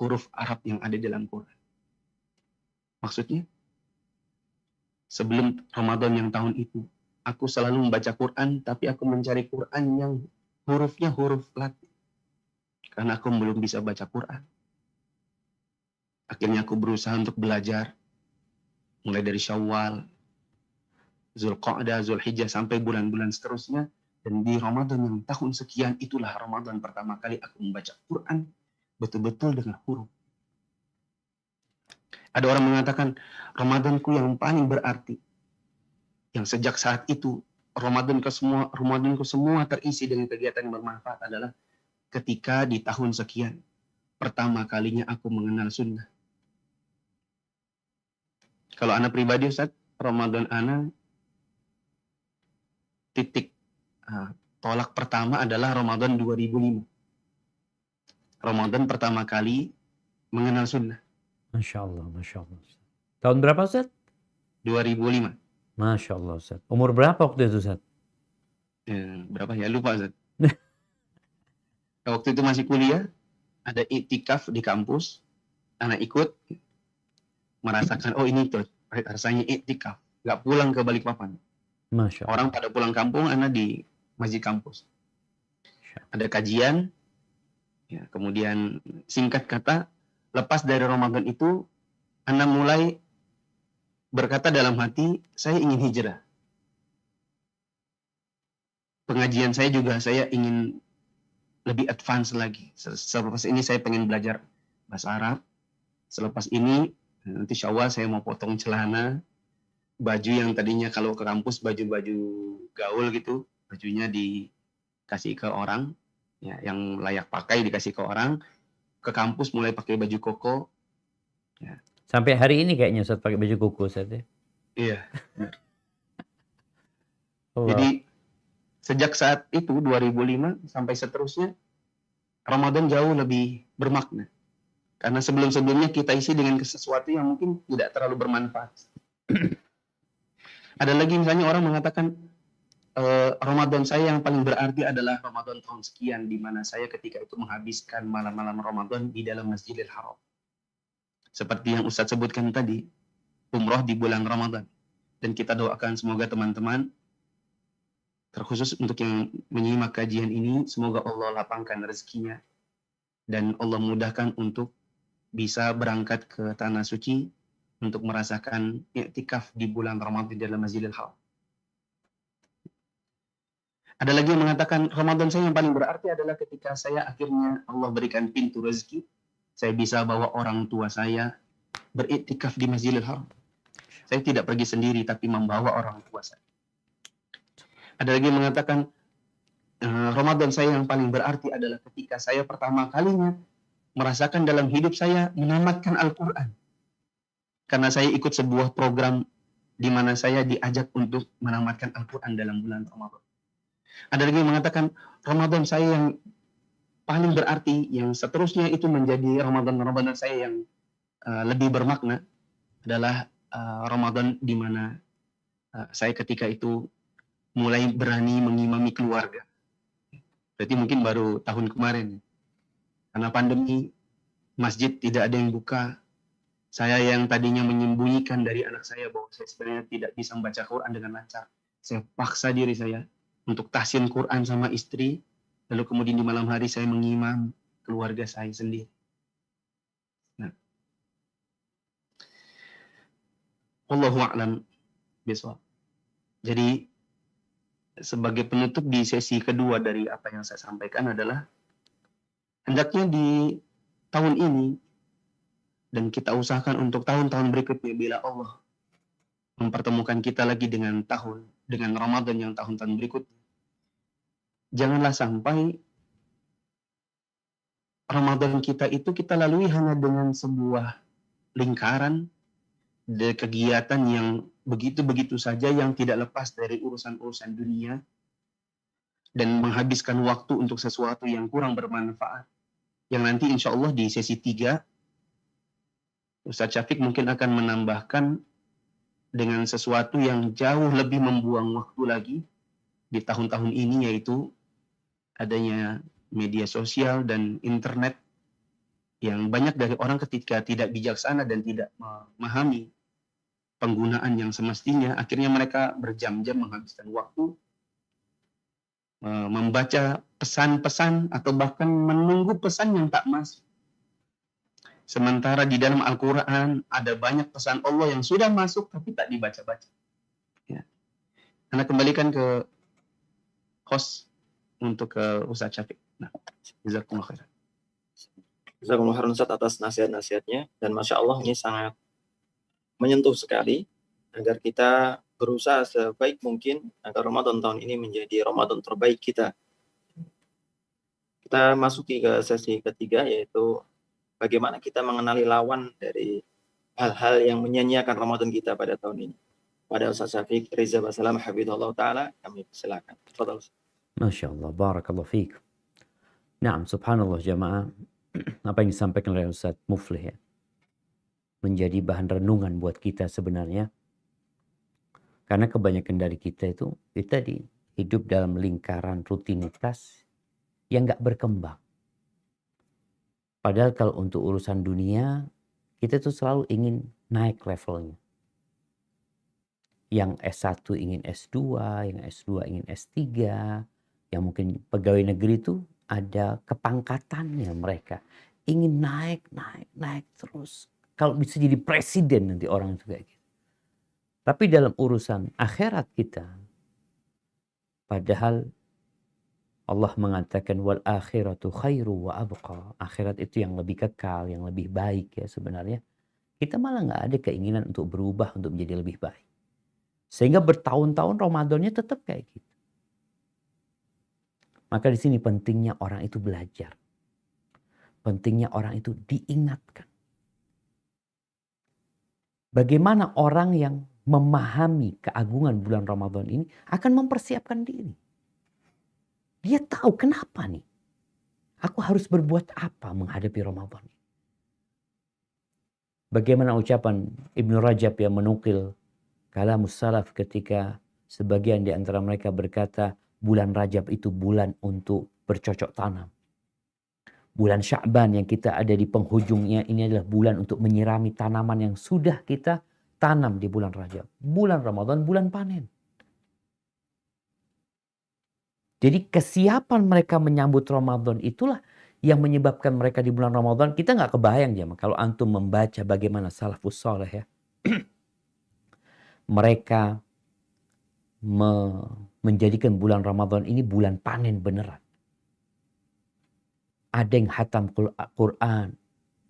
huruf Arab yang ada dalam Quran. Maksudnya, sebelum Ramadan yang tahun itu, aku selalu membaca Quran, tapi aku mencari Quran yang hurufnya huruf Latin. Karena aku belum bisa baca Quran. Akhirnya aku berusaha untuk belajar, mulai dari Syawal, Zulqa'dah, Zulhijjah, sampai bulan-bulan seterusnya. Dan di Ramadan yang tahun sekian, itulah Ramadan pertama kali aku membaca Quran, betul-betul dengan huruf. Ada orang mengatakan, Ramadanku yang paling berarti. Yang sejak saat itu Ramadanku semua terisi dengan kegiatan yang bermanfaat adalah ketika di tahun sekian pertama kalinya aku mengenal sunnah. Kalau anak pribadi Ustaz, Ramadan anak tolak pertama adalah Ramadan 2005. Ramadan pertama kali mengenal sunnah. Masya Allah, Masya Allah. Tahun berapa Ustaz? 2005. Masya Allah Ustaz. Umur berapa waktu itu Ustaz? Berapa ya? Lupa Ustaz. Waktu itu masih kuliah, ada iktikaf di kampus, anak ikut, merasakan, oh ini tuh rasanya iktikaf, nggak pulang ke Balikpapan. Masya Allah. Orang pada pulang kampung, anak di masjid kampus. Ada kajian, ya, kemudian singkat kata, lepas dari Ramadan itu, anak mulai berkata dalam hati, saya ingin hijrah. Pengajian saya juga, saya ingin lebih advance lagi. Selepas ini saya pengen belajar bahasa Arab. Selepas ini, nanti Syawal saya mau potong celana. Baju yang tadinya kalau ke kampus, baju-baju gaul gitu, bajunya dikasih ke orang, ya, yang layak pakai dikasih ke orang. Ke kampus mulai pakai baju koko. Ya. Sampai hari ini kayaknya Ustaz pakai baju koko Ustaz ya. Iya. Allah. Jadi sejak saat itu 2005 sampai seterusnya Ramadan jauh lebih bermakna. Karena sebelum-sebelumnya kita isi dengan sesuatu yang mungkin tidak terlalu bermanfaat. Ada lagi misalnya orang mengatakan, Ramadan saya yang paling berarti adalah Ramadan tahun sekian, di mana saya ketika itu menghabiskan malam-malam Ramadan di dalam Masjidil Haram. Seperti yang Ustadz sebutkan tadi, umroh di bulan Ramadan. Dan kita doakan semoga teman-teman, terkhusus untuk yang menyimak kajian ini, semoga Allah lapangkan rezekinya dan Allah mudahkan untuk bisa berangkat ke Tanah Suci untuk merasakan i'tikaf di bulan Ramadan di dalam Masjidil Haram. Ada lagi yang mengatakan Ramadan saya yang paling berarti adalah ketika saya akhirnya Allah berikan pintu rezeki, saya bisa bawa orang tua saya beriktikaf di Masjidil Haram. Saya tidak pergi sendiri tapi membawa orang tua saya. Ada lagi yang mengatakan Ramadan saya yang paling berarti adalah ketika saya pertama kalinya merasakan dalam hidup saya menamatkan Al-Quran. Karena saya ikut sebuah program di mana saya diajak untuk menamatkan Al-Quran dalam bulan Ramadan. Ada lagi yang mengatakan Ramadan saya yang paling berarti, yang seterusnya itu menjadi Ramadan saya yang lebih bermakna adalah Ramadan di mana saya ketika itu mulai berani mengimami keluarga. Berarti mungkin baru tahun kemarin. Karena pandemi, masjid tidak ada yang buka. Saya yang tadinya menyembunyikan dari anak saya bahwa saya sebenarnya tidak bisa membaca Quran dengan lancar. Saya paksa diri saya untuk tahsin Quran sama istri. Lalu kemudian di malam hari saya mengimam keluarga saya sendiri. Nah, Wallahu a'lam bishawab. Jadi sebagai penutup di sesi kedua dari apa yang saya sampaikan adalah hendaknya di tahun ini dan kita usahakan untuk tahun-tahun berikutnya bila Allah mempertemukan kita lagi dengan Ramadan yang tahun-tahun berikutnya. Janganlah sampai Ramadan kita itu kita lalui hanya dengan sebuah lingkaran kegiatan yang begitu-begitu saja yang tidak lepas dari urusan-urusan dunia dan menghabiskan waktu untuk sesuatu yang kurang bermanfaat. Yang nanti insya Allah di sesi 3 Ustadz Syafiq mungkin akan menambahkan dengan sesuatu yang jauh lebih membuang waktu lagi di tahun-tahun ini, yaitu adanya media sosial dan internet yang banyak dari orang ketika tidak bijaksana dan tidak memahami penggunaan yang semestinya, akhirnya mereka berjam-jam menghabiskan waktu membaca pesan-pesan atau bahkan menunggu pesan yang tak masuk. Sementara di dalam Al-Quran ada banyak pesan Allah yang sudah masuk tapi tak dibaca-baca. Ya. Anda kembalikan ke host untuk ke Ustaz Syafiq. Nah, jazakumullah khairan. Jazakumullah khairan Ustaz atas nasihat-nasihatnya, dan Masya Allah ini sangat menyentuh sekali agar kita berusaha sebaik mungkin agar Ramadan tahun ini menjadi Ramadan terbaik kita. Kita masuki ke sesi ketiga, yaitu bagaimana kita mengenali lawan dari hal-hal yang menyia-nyiakan Ramadan kita pada tahun ini. Pada Ustaz Syafiq Riza Basalam hafizahullah ta'ala, kami silakan. Fadal. Masya Allah, barakallahu fiik. Naam, subhanallah jamaah. Apa yang disampaikan oleh Ustaz Muflih ya, menjadi bahan renungan buat kita sebenarnya. Karena kebanyakan dari kita itu tadi hidup dalam lingkaran rutinitas yang gak berkembang. Padahal kalau untuk urusan dunia, kita tuh selalu ingin naik levelnya. Yang S1 ingin S2, yang S2 ingin S3, yang mungkin pegawai negeri itu ada kepangkatannya mereka. Ingin naik terus. Kalau bisa jadi presiden nanti orang itu kayak gitu. Tapi dalam urusan akhirat kita, padahal Allah mengatakan wal akhiratu khairu wa abqa. Akhirat itu yang lebih kekal, yang lebih baik ya sebenarnya. Kita malah nggak ada keinginan untuk berubah untuk menjadi lebih baik. Sehingga bertahun-tahun Ramadannya tetap kayak gitu. Maka di sini pentingnya orang itu belajar. Pentingnya orang itu diingatkan. Bagaimana orang yang memahami keagungan bulan Ramadan ini akan mempersiapkan diri. Dia tahu kenapa nih. Aku harus berbuat apa menghadapi Ramadan ini. Bagaimana ucapan Ibnu Rajab yang menukil kalamus salaf ketika sebagian di antara mereka berkata bulan Rajab itu bulan untuk bercocok tanam. Bulan Sya'ban yang kita ada di penghujungnya ini adalah bulan untuk menyirami tanaman yang sudah kita tanam di bulan Rajab. Bulan Ramadan, bulan panen. Jadi kesiapan mereka menyambut Ramadan itulah yang menyebabkan mereka di bulan Ramadan, kita nggak kebayang jemaah kalau antum membaca bagaimana salafus saleh ya. Mereka menjadikan bulan Ramadan ini bulan panen beneran. Ada yang hatam Quran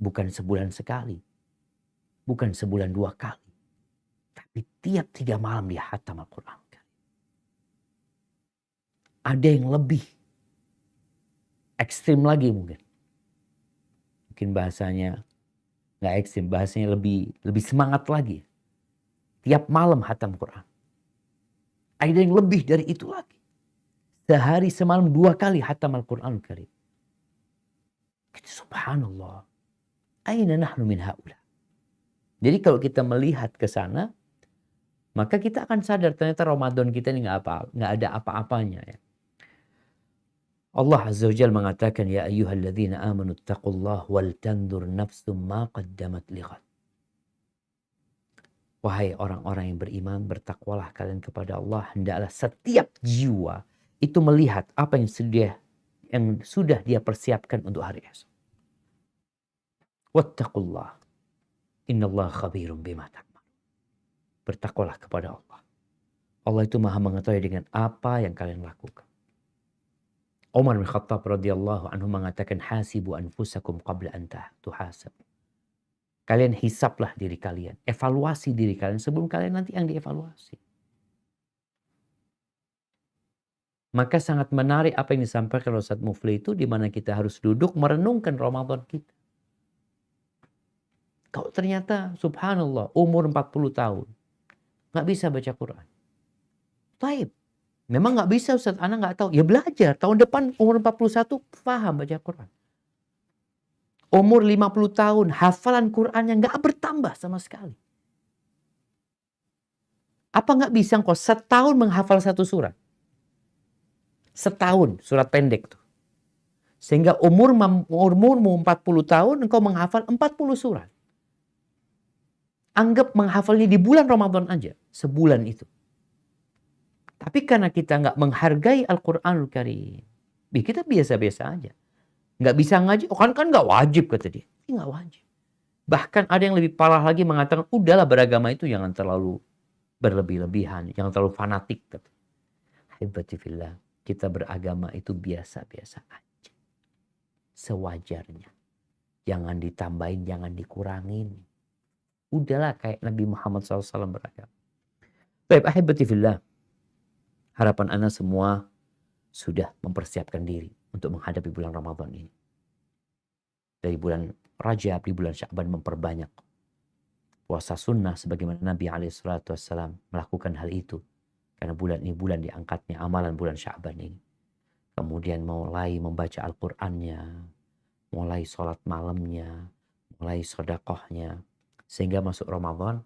bukan sebulan sekali. Bukan sebulan 2 kali. Tapi tiap 3 malam dia hatam Al-Quran. Ada yang lebih ekstrim lagi mungkin. Mungkin bahasanya nggak ekstrim, bahasanya lebih semangat lagi. Tiap malam hatam Quran. Ada yang lebih dari itu lagi. Sehari semalam 2 kali hatam Al-Quran Karim. Subhanallah. Aina nahnu min haula. Jadi kalau kita melihat ke sana, maka kita akan sadar ternyata Ramadan kita ini nggak ada apa-apanya ya. Allah Azza wa Jalla mengatakan ya ayyuhalladzina amanu taqullaha wal tanzur nafsum ma qaddamat lighad. Wahai orang-orang yang beriman, bertakwalah kalian kepada Allah, hendaklah setiap jiwa itu melihat apa yang sudah dia persiapkan untuk hari esok. Wattaqullah innallaha khabirum bima ta'malun. Bertakwalah kepada Allah. Allah itu Maha mengetahui dengan apa yang kalian lakukan. Umar bin Khattab radhiyallahu anhu mengatakan hasibu anfusakum qabla an tuhasab. Kalian hisaplah diri kalian, evaluasi diri kalian sebelum kalian nanti yang dievaluasi. Maka sangat menarik apa yang disampaikan Ustaz Mufli itu di mana kita harus duduk merenungkan Ramadan kita. Kalau ternyata subhanallah umur 40 tahun nggak bisa baca Quran. Taib. Memang nggak bisa Ustaz, anak nggak tahu. Ya belajar. Tahun depan umur 41 paham baca Quran. Umur 50 tahun hafalan Quran yang nggak bertambah sama sekali. Apa nggak bisa engkau setahun menghafal 1 surat? Setahun surat pendek tuh. Sehingga umurmu 40 tahun engkau menghafal 40 surat. Anggap menghafalnya di bulan Ramadan aja. Sebulan itu. Tapi karena kita nggak menghargai Al-Quranul Karim, kita biasa-biasa aja. Nggak bisa ngaji, kan nggak wajib kata dia. Nggak wajib. Bahkan ada yang lebih parah lagi mengatakan, udahlah beragama itu jangan terlalu berlebih-lebihan, jangan terlalu fanatik. Hibatifillah, kita beragama itu biasa-biasa aja. Sewajarnya. Jangan ditambahin, jangan dikurangin. Udahlah kayak Nabi Muhammad SAW beragama. Baik, ahibatifillah. Harapan Anda semua sudah mempersiapkan diri untuk menghadapi bulan Ramadan ini. Dari bulan Rajab, di bulan Sya'ban memperbanyak puasa sunnah sebagaimana Nabi SAW melakukan hal itu. Karena bulan ini bulan diangkatnya amalan bulan Sya'ban ini. Kemudian mulai membaca Al-Qur'annya, mulai sholat malamnya, mulai sedekahnya. Sehingga masuk Ramadan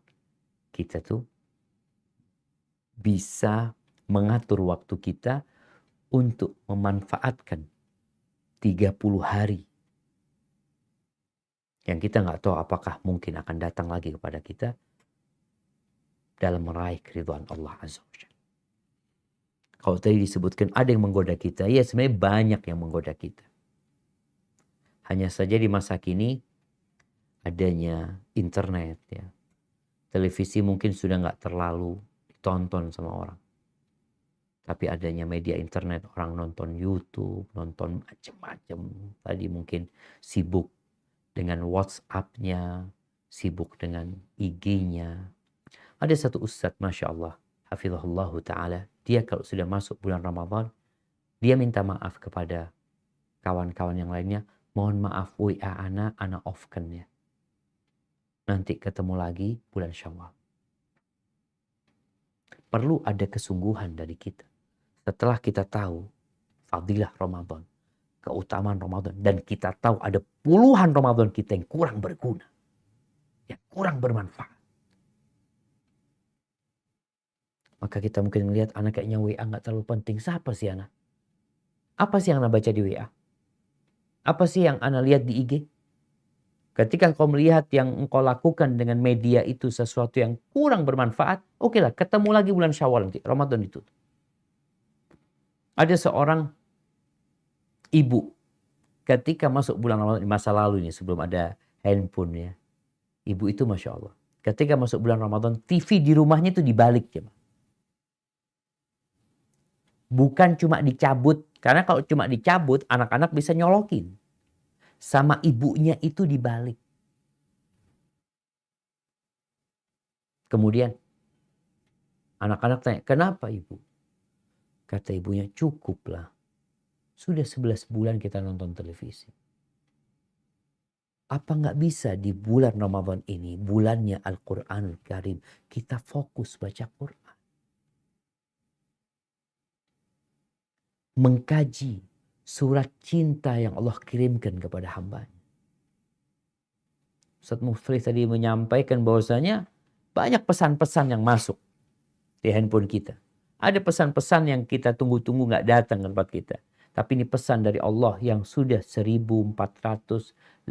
kita tuh bisa mengatur waktu kita untuk memanfaatkan 30 hari yang kita nggak tahu apakah mungkin akan datang lagi kepada kita dalam meraih keridhaan Allah Azza wa Jalla. Kalau tadi disebutkan ada yang menggoda kita, ya sebenarnya banyak yang menggoda kita. Hanya saja di masa kini adanya internet, ya, televisi mungkin sudah nggak terlalu ditonton sama orang. Tapi adanya media internet, orang nonton YouTube, nonton macam-macam. Tadi mungkin sibuk dengan WhatsApp-nya, sibuk dengan IG-nya. Ada satu ustadz, Masya Allah, hafizahullah ta'ala, dia kalau sudah masuk bulan Ramadan, dia minta maaf kepada kawan-kawan yang lainnya, mohon maaf WA ana off-kan ya. Nanti ketemu lagi bulan Syawal. Perlu ada kesungguhan dari kita. Setelah kita tahu fadilah Ramadan, keutamaan Ramadan, dan kita tahu ada puluhan Ramadan kita yang kurang berguna. Yang kurang bermanfaat. Maka kita mungkin melihat anak kayaknya WA nggak terlalu penting. Siapa sih anak? Apa sih yang Anda baca di WA? Apa sih yang Anda lihat di IG? Ketika engkau melihat yang engkau lakukan dengan media itu sesuatu yang kurang bermanfaat, oke lah, ketemu lagi bulan Syawal nanti, Ramadan itu. Ada seorang ibu, ketika masuk bulan Ramadan di masa lalu ini, sebelum ada handphone ya. Ibu itu Masya Allah. Ketika masuk bulan Ramadan, TV di rumahnya itu dibalik. Ya. Bukan cuma dicabut, karena kalau cuma dicabut, anak-anak bisa nyolokin. Sama ibunya itu dibalik. Kemudian anak-anak tanya, kenapa ibu? Kata ibunya, cukuplah. Sudah 11 bulan kita nonton televisi. Apa nggak bisa di bulan Ramadan ini, bulannya Al-Quranul Karim, kita fokus baca Quran. Mengkaji surat cinta yang Allah kirimkan kepada hambanya. Ustaz Mufli tadi menyampaikan bahwasanya banyak pesan-pesan yang masuk di handphone kita. Ada pesan-pesan yang kita tunggu-tunggu nggak datang ke tempat kita. Tapi ini pesan dari Allah yang sudah 1453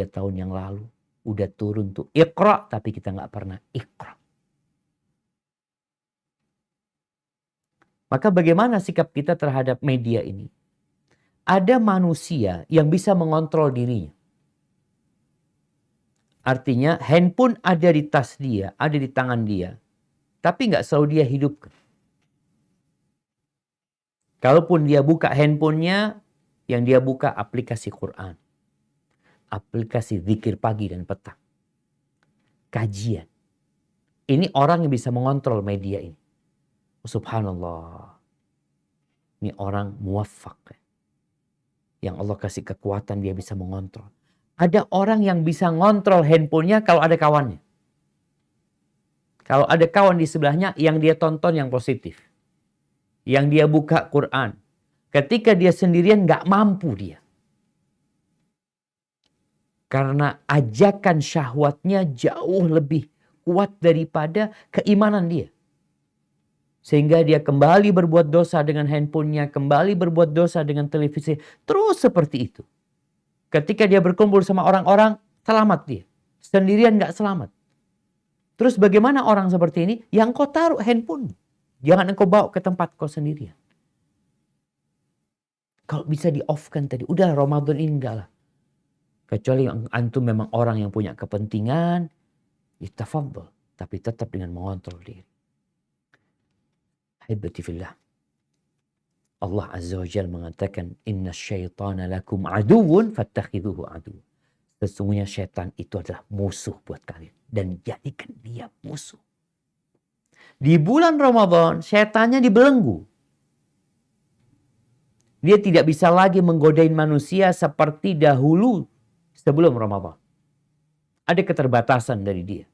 tahun yang lalu. Udah turun tuh Iqra, tapi kita nggak pernah Iqra. Maka bagaimana sikap kita terhadap media ini? Ada manusia yang bisa mengontrol dirinya. Artinya handphone ada di tas dia, ada di tangan dia. Tapi nggak selalu dia hidupkan. Kalaupun dia buka handphonenya, yang dia buka aplikasi Quran. Aplikasi zikir pagi dan petang. Kajian. Ini orang yang bisa mengontrol media ini. Subhanallah. Ini orang muwaffaq. Yang Allah kasih kekuatan dia bisa mengontrol. Ada orang yang bisa ngontrol handphonenya kalau ada kawannya. Kalau ada kawan di sebelahnya yang dia tonton yang positif. Yang dia buka Quran. Ketika dia sendirian gak mampu dia. Karena ajakan syahwatnya jauh lebih kuat daripada keimanan dia. Sehingga dia kembali berbuat dosa dengan handphonenya, kembali berbuat dosa dengan televisi. Terus seperti itu. Ketika dia berkumpul sama orang-orang, selamat dia. Sendirian gak selamat. Terus bagaimana orang seperti ini? Yang kau taruh handphone. Jangan engkau bawa ke tempat kau sendirian. Kalau bisa di-off-kan tadi. Udah Ramadan ini enggak lah. Kecuali antum memang orang yang punya kepentingan. Tafadhol. Tapi tetap dengan mengontrol diri. Ahibati fillah. Allah Azza wa Jalla mengatakan, Inna syaitana lakum aduun fattakhidhuhu aduun. Sesungguhnya syaitan itu adalah musuh buat kalian. Dan jadikan dia musuh. Di bulan Ramadan, syaitannya dibelenggu. Dia tidak bisa lagi menggodain manusia seperti dahulu sebelum Ramadan. Ada keterbatasan dari dia.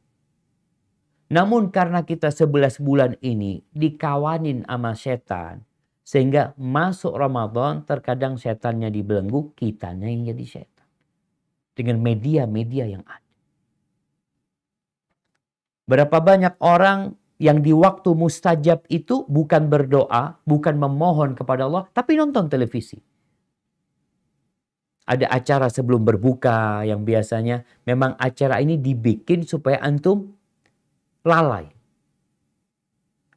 Namun karena kita 11 bulan ini dikawanin sama setan. Sehingga masuk Ramadan terkadang setannya dibelenggu, kitanya yang jadi setan. Dengan media-media yang ada. Berapa banyak orang yang di waktu mustajab itu bukan berdoa, bukan memohon kepada Allah, tapi nonton televisi. Ada acara sebelum berbuka yang biasanya memang acara ini dibikin supaya antum lalai.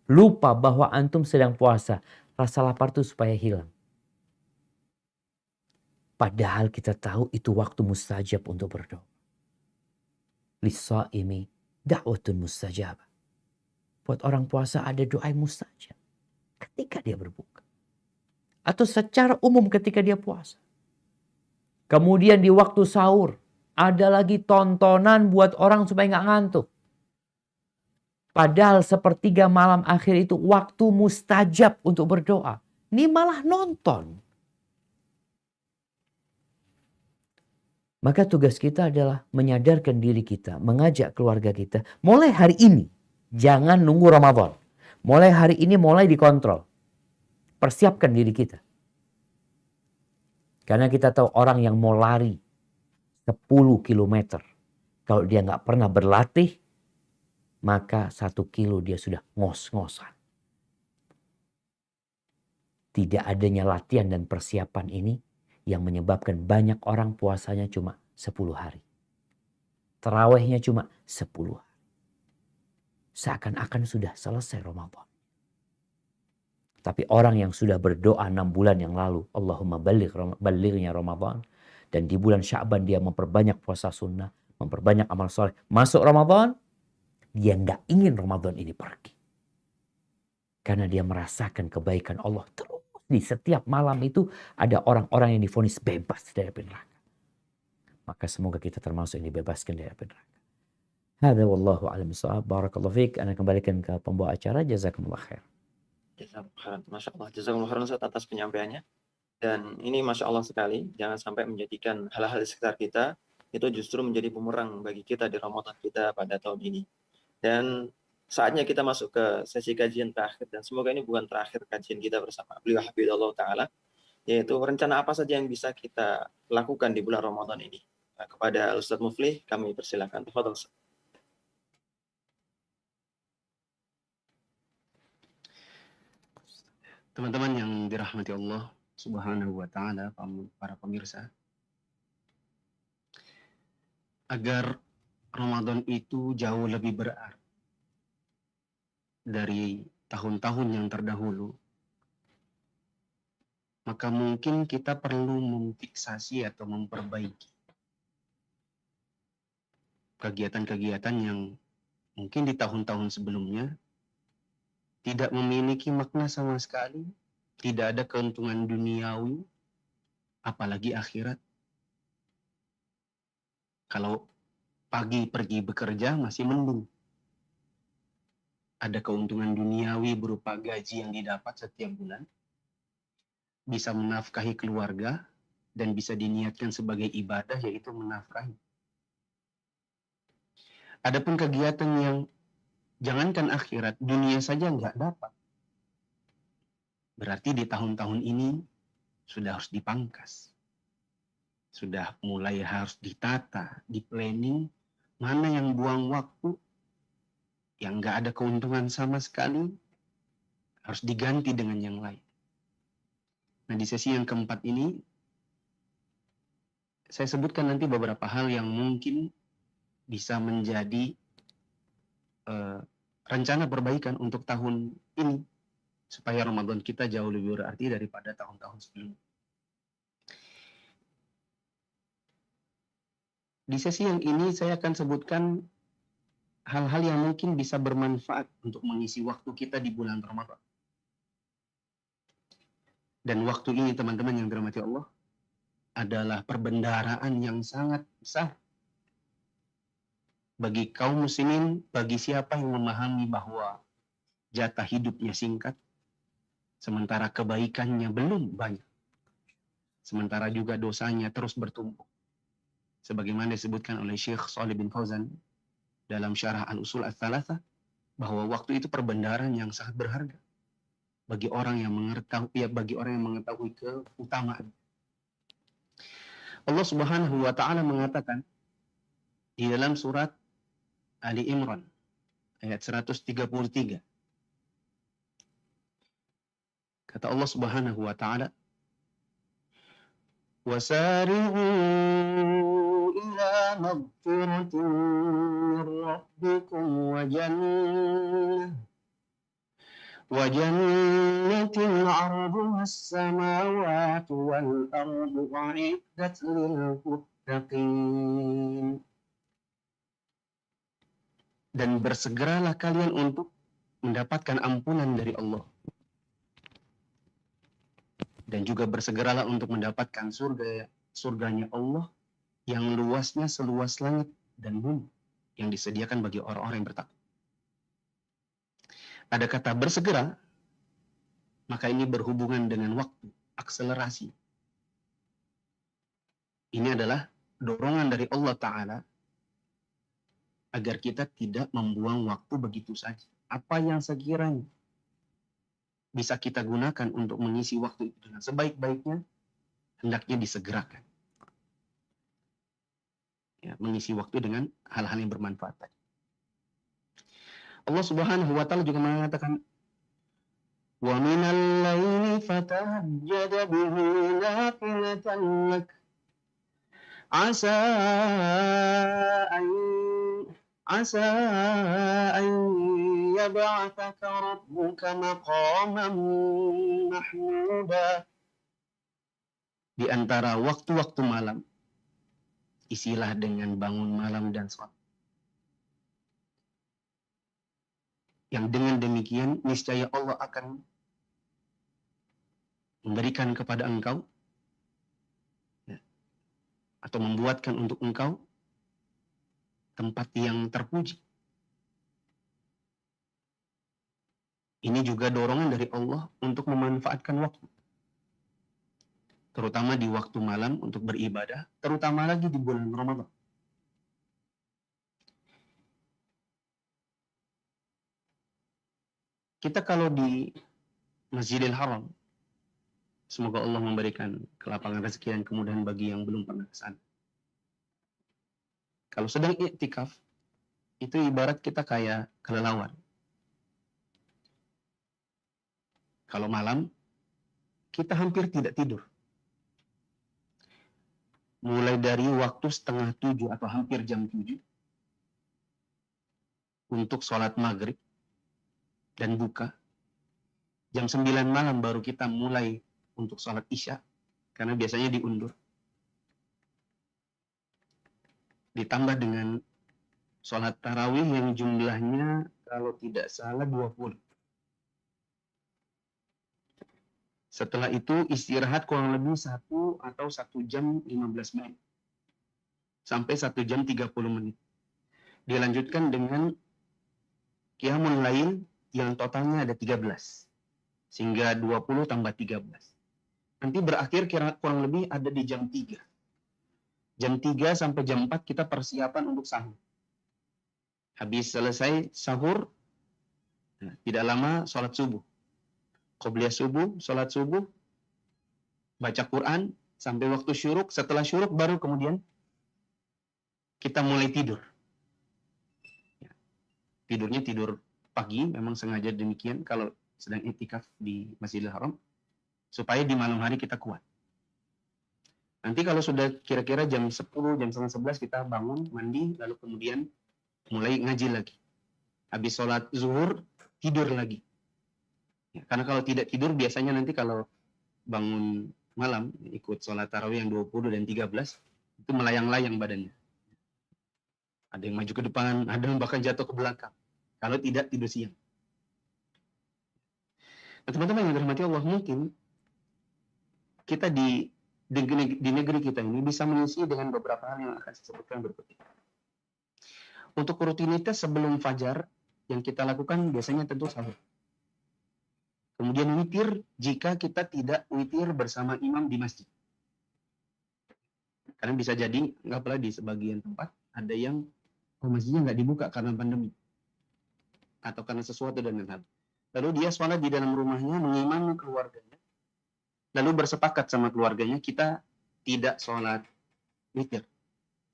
Lupa bahwa antum sedang puasa. Rasa lapar itu supaya hilang. Padahal kita tahu itu waktu mustajab untuk berdoa. Lis-shaimi da'watun mustajabah. Buat orang puasa ada doa yang mustajab. Ketika dia berbuka. Atau secara umum ketika dia puasa. Kemudian di waktu sahur. Ada lagi tontonan buat orang supaya nggak ngantuk. Padahal sepertiga malam akhir itu waktu mustajab untuk berdoa. Ini malah nonton. Maka tugas kita adalah menyadarkan diri kita. Mengajak keluarga kita. Mulai hari ini. Jangan nunggu Ramadan. Mulai hari ini mulai dikontrol. Persiapkan diri kita. Karena kita tahu orang yang mau lari 10 kilometer. Kalau dia nggak pernah berlatih, maka 1 kilo dia sudah ngos-ngosan. Tidak adanya latihan dan persiapan ini yang menyebabkan banyak orang puasanya cuma 10 hari. Tarawehnya cuma 10 hari. Seakan-akan sudah selesai Ramadan. Tapi orang yang sudah berdoa 6 bulan yang lalu, Allahumma balighnya Ramadan, dan di bulan Sya'ban dia memperbanyak puasa sunnah, memperbanyak amal soleh, masuk Ramadan, dia nggak ingin Ramadan ini pergi. Karena dia merasakan kebaikan Allah terus. Di setiap malam itu ada orang-orang yang divonis bebas dari api neraka. Maka semoga kita termasuk yang dibebaskan dari api neraka. Hadza wallahu a'lam bishawab. Barakallahu fiik. Ana kembalikan ke pembawa acara. Jazakumullah khair. Masya Allah, jazakumullah khairan Ustaz atas penyampaiannya. Dan ini Masya Allah sekali, jangan sampai menjadikan hal-hal di sekitar kita itu justru menjadi bumerang bagi kita di Ramadan kita pada tahun ini. Dan saatnya kita masuk ke sesi kajian terakhir, dan semoga ini bukan terakhir kajian kita bersama beliau Habibullah Ta'ala, yaitu rencana apa saja yang bisa kita lakukan di bulan Ramadan ini. Nah, kepada Ustadz Muflih, kami persilakan. Tafadhol, Ustaz. Teman-teman yang dirahmati Allah Subhanahu wa Ta'ala, para pemirsa, agar Ramadan itu jauh lebih berarti dari tahun-tahun yang terdahulu, maka mungkin kita perlu memfiksasi atau memperbaiki kegiatan-kegiatan yang mungkin di tahun-tahun sebelumnya tidak memiliki makna sama sekali, tidak ada keuntungan duniawi, apalagi akhirat. Kalau pagi pergi bekerja masih mending. Ada keuntungan duniawi berupa gaji yang didapat setiap bulan, bisa menafkahi keluarga, dan bisa diniatkan sebagai ibadah, yaitu menafkahi. Adapun kegiatan yang jangankan akhirat, dunia saja nggak dapat. Berarti di tahun-tahun ini sudah harus dipangkas. Sudah mulai harus ditata, di-planning, mana yang buang waktu, yang nggak ada keuntungan sama sekali, harus diganti dengan yang lain. Nah, di sesi yang keempat ini, saya sebutkan nanti beberapa hal yang mungkin bisa menjadi rencana perbaikan untuk tahun ini, supaya Ramadan kita jauh lebih berarti daripada tahun-tahun sebelumnya. Di sesi yang ini saya akan sebutkan hal-hal yang mungkin bisa bermanfaat untuk mengisi waktu kita di bulan Ramadan. Dan waktu ini, teman-teman yang dirahmati Allah, adalah perbendaharaan yang sangat besar bagi kaum muslimin, bagi siapa yang memahami bahwa jatah hidupnya singkat, sementara kebaikannya belum banyak, sementara juga dosanya terus bertumpuk. Sebagaimana disebutkan oleh Syekh Shalih bin Fauzan dalam syarah Al-Usul Ats-Tsalatsah, bahwa waktu itu perbendaharaan yang sangat berharga bagi orang yang mengetahui keutamaan. Allah Subhanahu wa Ta'ala mengatakan di dalam surat Ali Imran ayat 133. Kata Allah Subhanahu wa Ta'ala, "Wasari'u ila maghfiratin min rabbikum wa jannatin 'arduha as-samawati wal ardu u'iddat lil muttaqin." Dan bersegeralah kalian untuk mendapatkan ampunan dari Allah. Dan juga bersegeralah untuk mendapatkan surganya Allah yang luasnya seluas langit dan bumi, yang disediakan bagi orang-orang yang bertakwa. Ada kata bersegera, maka ini berhubungan dengan waktu, akselerasi. Ini adalah dorongan dari Allah Ta'ala agar kita tidak membuang waktu begitu saja. Apa yang sekiranya bisa kita gunakan untuk mengisi waktu itu dengan sebaik-baiknya, hendaknya disegerakan. Ya, mengisi waktu dengan hal-hal yang bermanfaat tadi. Allah Subhanahu wa taala juga mengatakan, "Wa minal laili fatahajjad bihi nafilatan lak asa an asa an yab'atsaka rabbuka maqaman mahmuda." Di antara waktu-waktu malam, isilah dengan bangun malam dan sholat. Yang dengan demikian, niscaya Allah akan memberikan kepada engkau, ya, atau membuatkan untuk engkau tempat yang terpuji. Ini juga dorongan dari Allah untuk memanfaatkan waktu. Terutama di waktu malam untuk beribadah, terutama lagi di bulan Ramadan. Kita kalau di Masjidil Haram, semoga Allah memberikan kelapangan rezeki dan kemudahan bagi yang belum pernah ke sana. Kalau sedang iktikaf, itu ibarat kita kayak kelelawar. Kalau malam, kita hampir tidak tidur. Mulai dari waktu 6:30 atau hampir jam 7 untuk sholat maghrib dan buka. Jam 9 malam baru kita mulai untuk sholat isya, karena biasanya diundur. Ditambah dengan sholat tarawih yang jumlahnya kalau tidak salah 20. Setelah itu istirahat kurang lebih 1 atau 1 jam 15 menit. Sampai 1 jam 30 menit. Dilanjutkan dengan qiyamul lail yang totalnya ada 13. Sehingga 20 tambah 13. Nanti berakhir kurang lebih ada di jam 3. Jam 3 sampai jam 4 kita persiapan untuk sahur. Habis selesai sahur, tidak lama sholat subuh. Qobliyah subuh, sholat subuh, baca Quran, sampai waktu syuruk. Setelah syuruk baru kemudian kita mulai tidur. Tidurnya tidur pagi, memang sengaja demikian kalau sedang iktikaf di Masjidil Haram, supaya di malam hari kita kuat. Nanti kalau sudah kira-kira jam 10, jam 11 kita bangun, mandi, lalu kemudian mulai ngaji lagi. Habis sholat zuhur, tidur lagi. Ya, karena kalau tidak tidur, biasanya nanti kalau bangun malam, ikut sholat tarawih yang 20 dan 13, itu melayang-layang badannya. Ada yang maju ke depan, ada yang bahkan jatuh ke belakang. Kalau tidak tidur siang. Nah, teman-teman yang dirahmati Allah, mungkin kita di negeri kita ini bisa mengisi dengan beberapa hal yang akan saya sebutkan berikut ini. Untuk rutinitas sebelum fajar, yang kita lakukan biasanya tentu sahur. Kemudian witir jika kita tidak witir bersama imam di masjid. Karena bisa jadi, nggak pernah di sebagian tempat, ada yang masjidnya nggak dibuka karena pandemi. Atau karena sesuatu dan lain-lain. Lalu dia sholat di dalam rumahnya, mengimami keluarganya. Lalu bersepakat sama keluarganya, kita tidak sholat witir.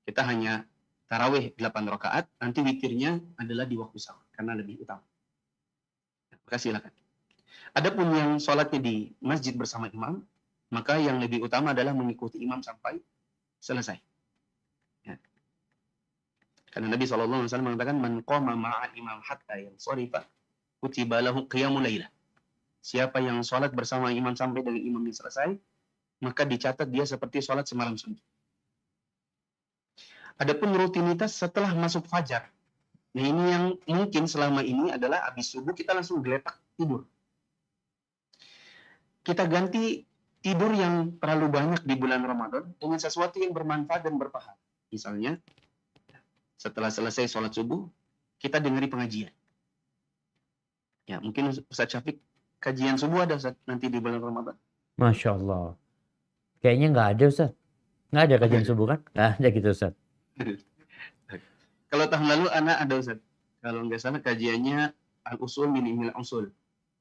Kita hanya tarawih 8 rakaat, nanti witirnya adalah di waktu sahur, karena lebih utama. Maka silakan. Adapun yang sholatnya di masjid bersama imam, maka yang lebih utama adalah mengikuti imam sampai selesai. Ya. Karena Nabi SAW mengatakan, "Man qama ma'al imam hatta yansarifa, kutiba lahu qiyamul lailah." Siapa yang sholat bersama imam sampai dengan imamnya selesai, maka dicatat dia seperti sholat semalam suntuk. Adapun rutinitas setelah masuk fajar, nah ini yang mungkin selama ini adalah habis subuh kita langsung geletak tidur. Kita ganti tidur yang terlalu banyak di bulan Ramadan dengan sesuatu yang bermanfaat dan berpahala. Misalnya, setelah selesai sholat subuh, kita dengari pengajian. Ya, mungkin Ustaz Syafiq, kajian subuh ada Ustaz nanti di bulan Ramadan? Masya Allah. Kayaknya nggak ada Ustaz. Nggak ada kajian subuh kan? Nggak ada gitu Ustaz. Kalau tahun lalu anak ada Ustaz. Kalau nggak salah kajiannya Al-Usul min Ilmil Usul.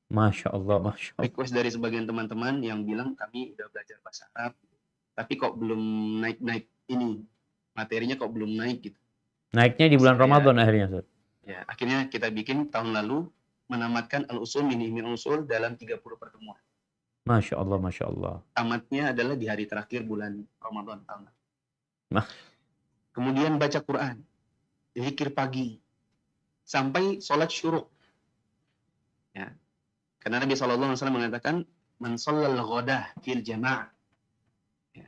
Masya Allah, Masya Allah. Request dari sebagian teman-teman yang bilang kami udah belajar bahasa Arab, tapi kok belum naik-naik ini materinya kok belum naik gitu. Naiknya di bulan Saya- Ramadan akhirnya, Ustaz. Ya, akhirnya kita bikin tahun lalu menamatkan al-usul min ilmi usul dalam 30 pertemuan. Masya Allah, Masya Allah. Tamatnya adalah di hari terakhir bulan Ramadan tahun lalu. Nah. Kemudian baca Quran, zikir pagi, sampai sholat syuruk. Ya. Karena Nabi SAW mengatakan, man shallal ghadah fil jama'ah, ya,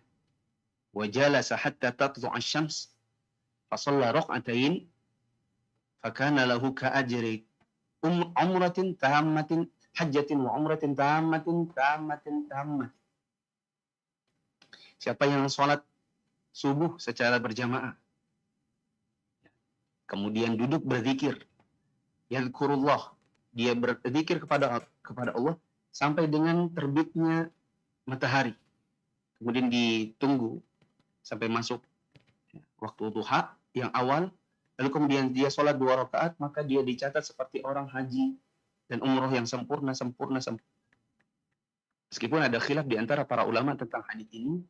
wa jalasa hatta tatlu'a asy-syams, fa shalla rak'atain, fa kana lahu ka ajri umratin tammatin, hajjatin wa umratin tammatin. Siapa yang sholat subuh secara berjamaah, kemudian duduk berzikir, yadhkurullah, dia berzikir kepada Allah sampai dengan terbitnya matahari, kemudian ditunggu sampai masuk waktu duha yang awal, lalu kemudian dia sholat 2 rakaat, maka dia dicatat seperti orang haji dan umroh yang sempurna. Meskipun ada khilaf di antara para ulama tentang hadis ini,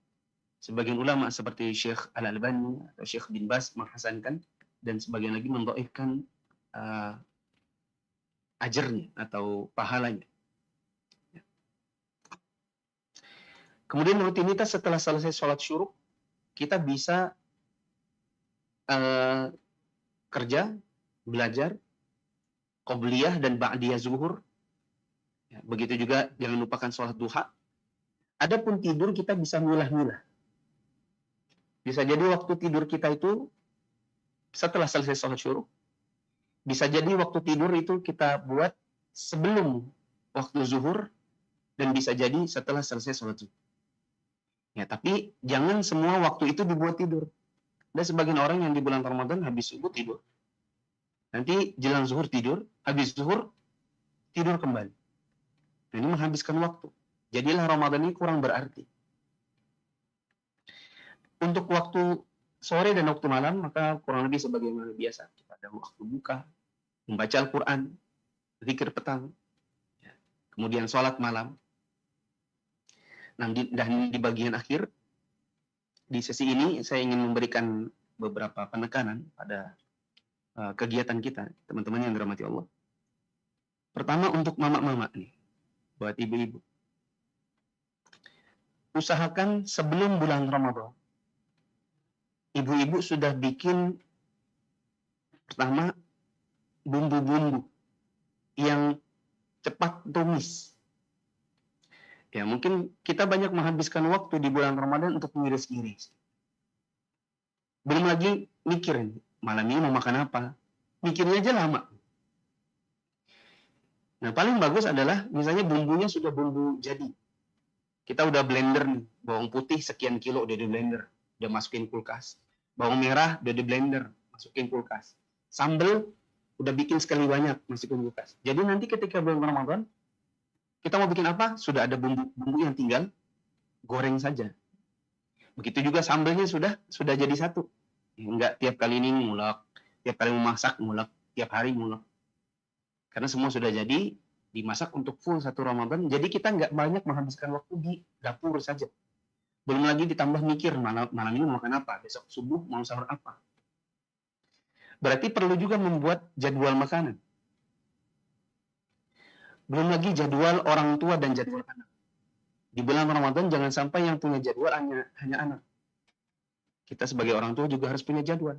sebagian ulama seperti Syekh Al-Albani atau Syekh bin Baz menghasankan, dan sebagian lagi mendhaifkan ajarnya atau pahalanya. Kemudian rutinitas setelah selesai sholat syuruk, kita bisa kerja, belajar, qobliyah dan ba'diyah zuhur. Ya, begitu juga jangan lupakan sholat duha. Adapun tidur kita bisa milah-milah. Bisa jadi waktu tidur kita itu setelah selesai sholat syuruk. Bisa jadi waktu tidur itu kita buat sebelum waktu zuhur, dan bisa jadi setelah selesai sholat zuhur. Ya, tapi jangan semua waktu itu dibuat tidur. Ada sebagian orang yang di bulan Ramadan habis subuh tidur. Nanti jelang zuhur tidur, habis zuhur tidur kembali. Nah, ini menghabiskan waktu. Jadilah Ramadan ini kurang berarti. Untuk waktu sore dan waktu malam, maka kurang lebih sebagaimana biasa. Pada waktu buka, membaca Al-Quran, zikir petang, kemudian sholat malam. Nah, dan di bagian akhir, di sesi ini saya ingin memberikan beberapa penekanan pada kegiatan kita, teman-teman yang dirahmati Allah. Pertama, untuk mama-mama nih, buat ibu-ibu. Usahakan sebelum bulan Ramadan, ibu-ibu sudah bikin pertama bumbu-bumbu yang cepat tumis. Ya, mungkin kita banyak menghabiskan waktu di bulan Ramadan untuk ngiris-ngiris. Belum lagi mikirin, malam ini mau makan apa. Mikirnya aja lama. Nah, paling bagus adalah misalnya bumbunya sudah bumbu jadi. Kita udah blender nih, bawang putih sekian kilo udah di blender, udah masukin kulkas. Bawang merah udah di blender, masukin kulkas. Sambal udah bikin sekali banyak, masukin kulkas. Jadi nanti ketika bulan Ramadan, kita mau bikin apa? Sudah ada bumbu yang tinggal goreng saja. Begitu juga sambalnya sudah jadi satu. Enggak tiap kali ini ngulek, tiap kali memasak ngulek, tiap hari ngulek. Karena semua sudah jadi, dimasak untuk full satu Ramadan, jadi kita nggak banyak menghabiskan waktu di dapur saja. Belum lagi ditambah mikir, malam ini mau makan apa, besok subuh mau sahur apa. Berarti perlu juga membuat jadwal makanan. Belum lagi jadwal orang tua dan jadwal anak. Di bulan Ramadan jangan sampai yang punya jadwal hanya anak. Kita sebagai orang tua juga harus punya jadwal.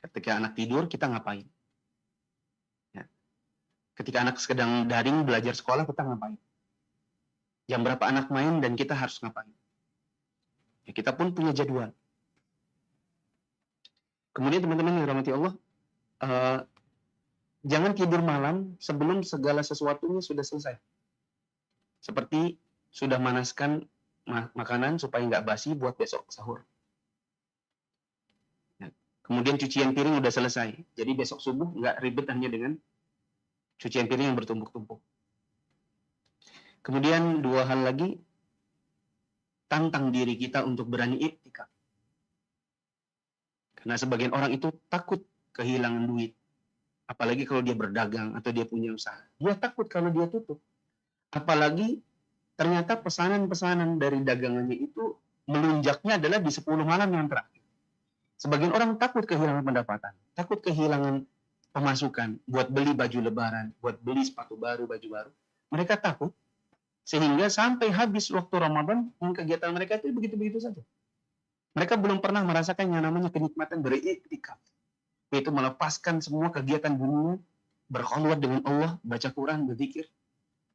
Ketika anak tidur, kita ngapain? Ketika anak sedang daring belajar sekolah, kita ngapain? Jam berapa anak main dan kita harus ngapain? Ya, kita pun punya jadwal. Kemudian teman-teman yang dirahmati Allah, jangan tidur malam sebelum segala sesuatunya sudah selesai. Seperti sudah manaskan makanan supaya nggak basi buat besok sahur. Nah, kemudian cucian piring udah selesai. Jadi besok subuh nggak ribet hanya dengan cucian piring yang bertumpuk-tumpuk. Kemudian 2 hal lagi, tantang diri kita untuk berani iktikaf. Karena sebagian orang itu takut kehilangan duit. Apalagi kalau dia berdagang atau dia punya usaha. Dia takut kalau dia tutup. Apalagi ternyata pesanan-pesanan dari dagangannya itu melunjaknya adalah di 10 malam yang terakhir. Sebagian orang takut kehilangan pendapatan, takut kehilangan pemasukan buat beli baju lebaran, buat beli sepatu baru, baju baru. Mereka takut sehingga sampai habis waktu Ramadan kegiatan mereka itu begitu-begitu saja. Mereka belum pernah merasakan yang namanya kenikmatan beriktikaf, yaitu melepaskan semua kegiatan dunia, berkhulwat dengan Allah, baca Quran, berzikir,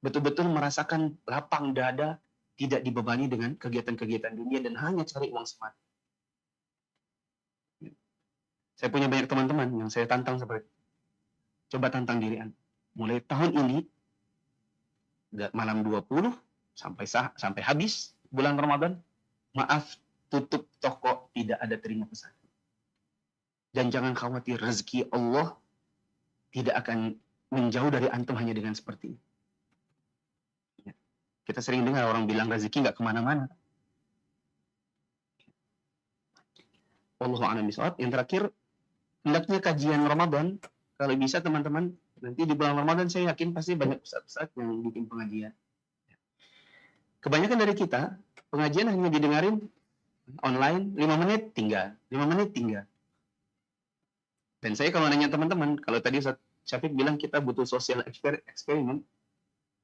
betul-betul merasakan lapang dada, tidak dibebani dengan kegiatan-kegiatan dunia dan hanya cari uang semata. Saya punya banyak teman-teman yang saya tantang seperti itu. Coba tantang diri Anda. Mulai tahun ini, malam 20 sampai habis bulan Ramadan, maaf, tutup toko, tidak ada terima pesan. Dan jangan khawatir, rezeki Allah tidak akan menjauh dari antum hanya dengan seperti ini. Kita sering dengar orang bilang rezeki nggak kemana-mana. Wallahu a'lam bishawab. Yang terakhir, hendaknya kajian Ramadan, kalau bisa teman-teman, nanti di bulan Ramadan saya yakin pasti banyak ustadz-ustadz yang bikin pengajian. Kebanyakan dari kita, pengajian hanya didengarin online, 5 menit tinggal, 5 menit tinggal. Dan saya kalau nanya teman-teman, kalau tadi Ustadz Syafiq bilang kita butuh sosial eksperimen,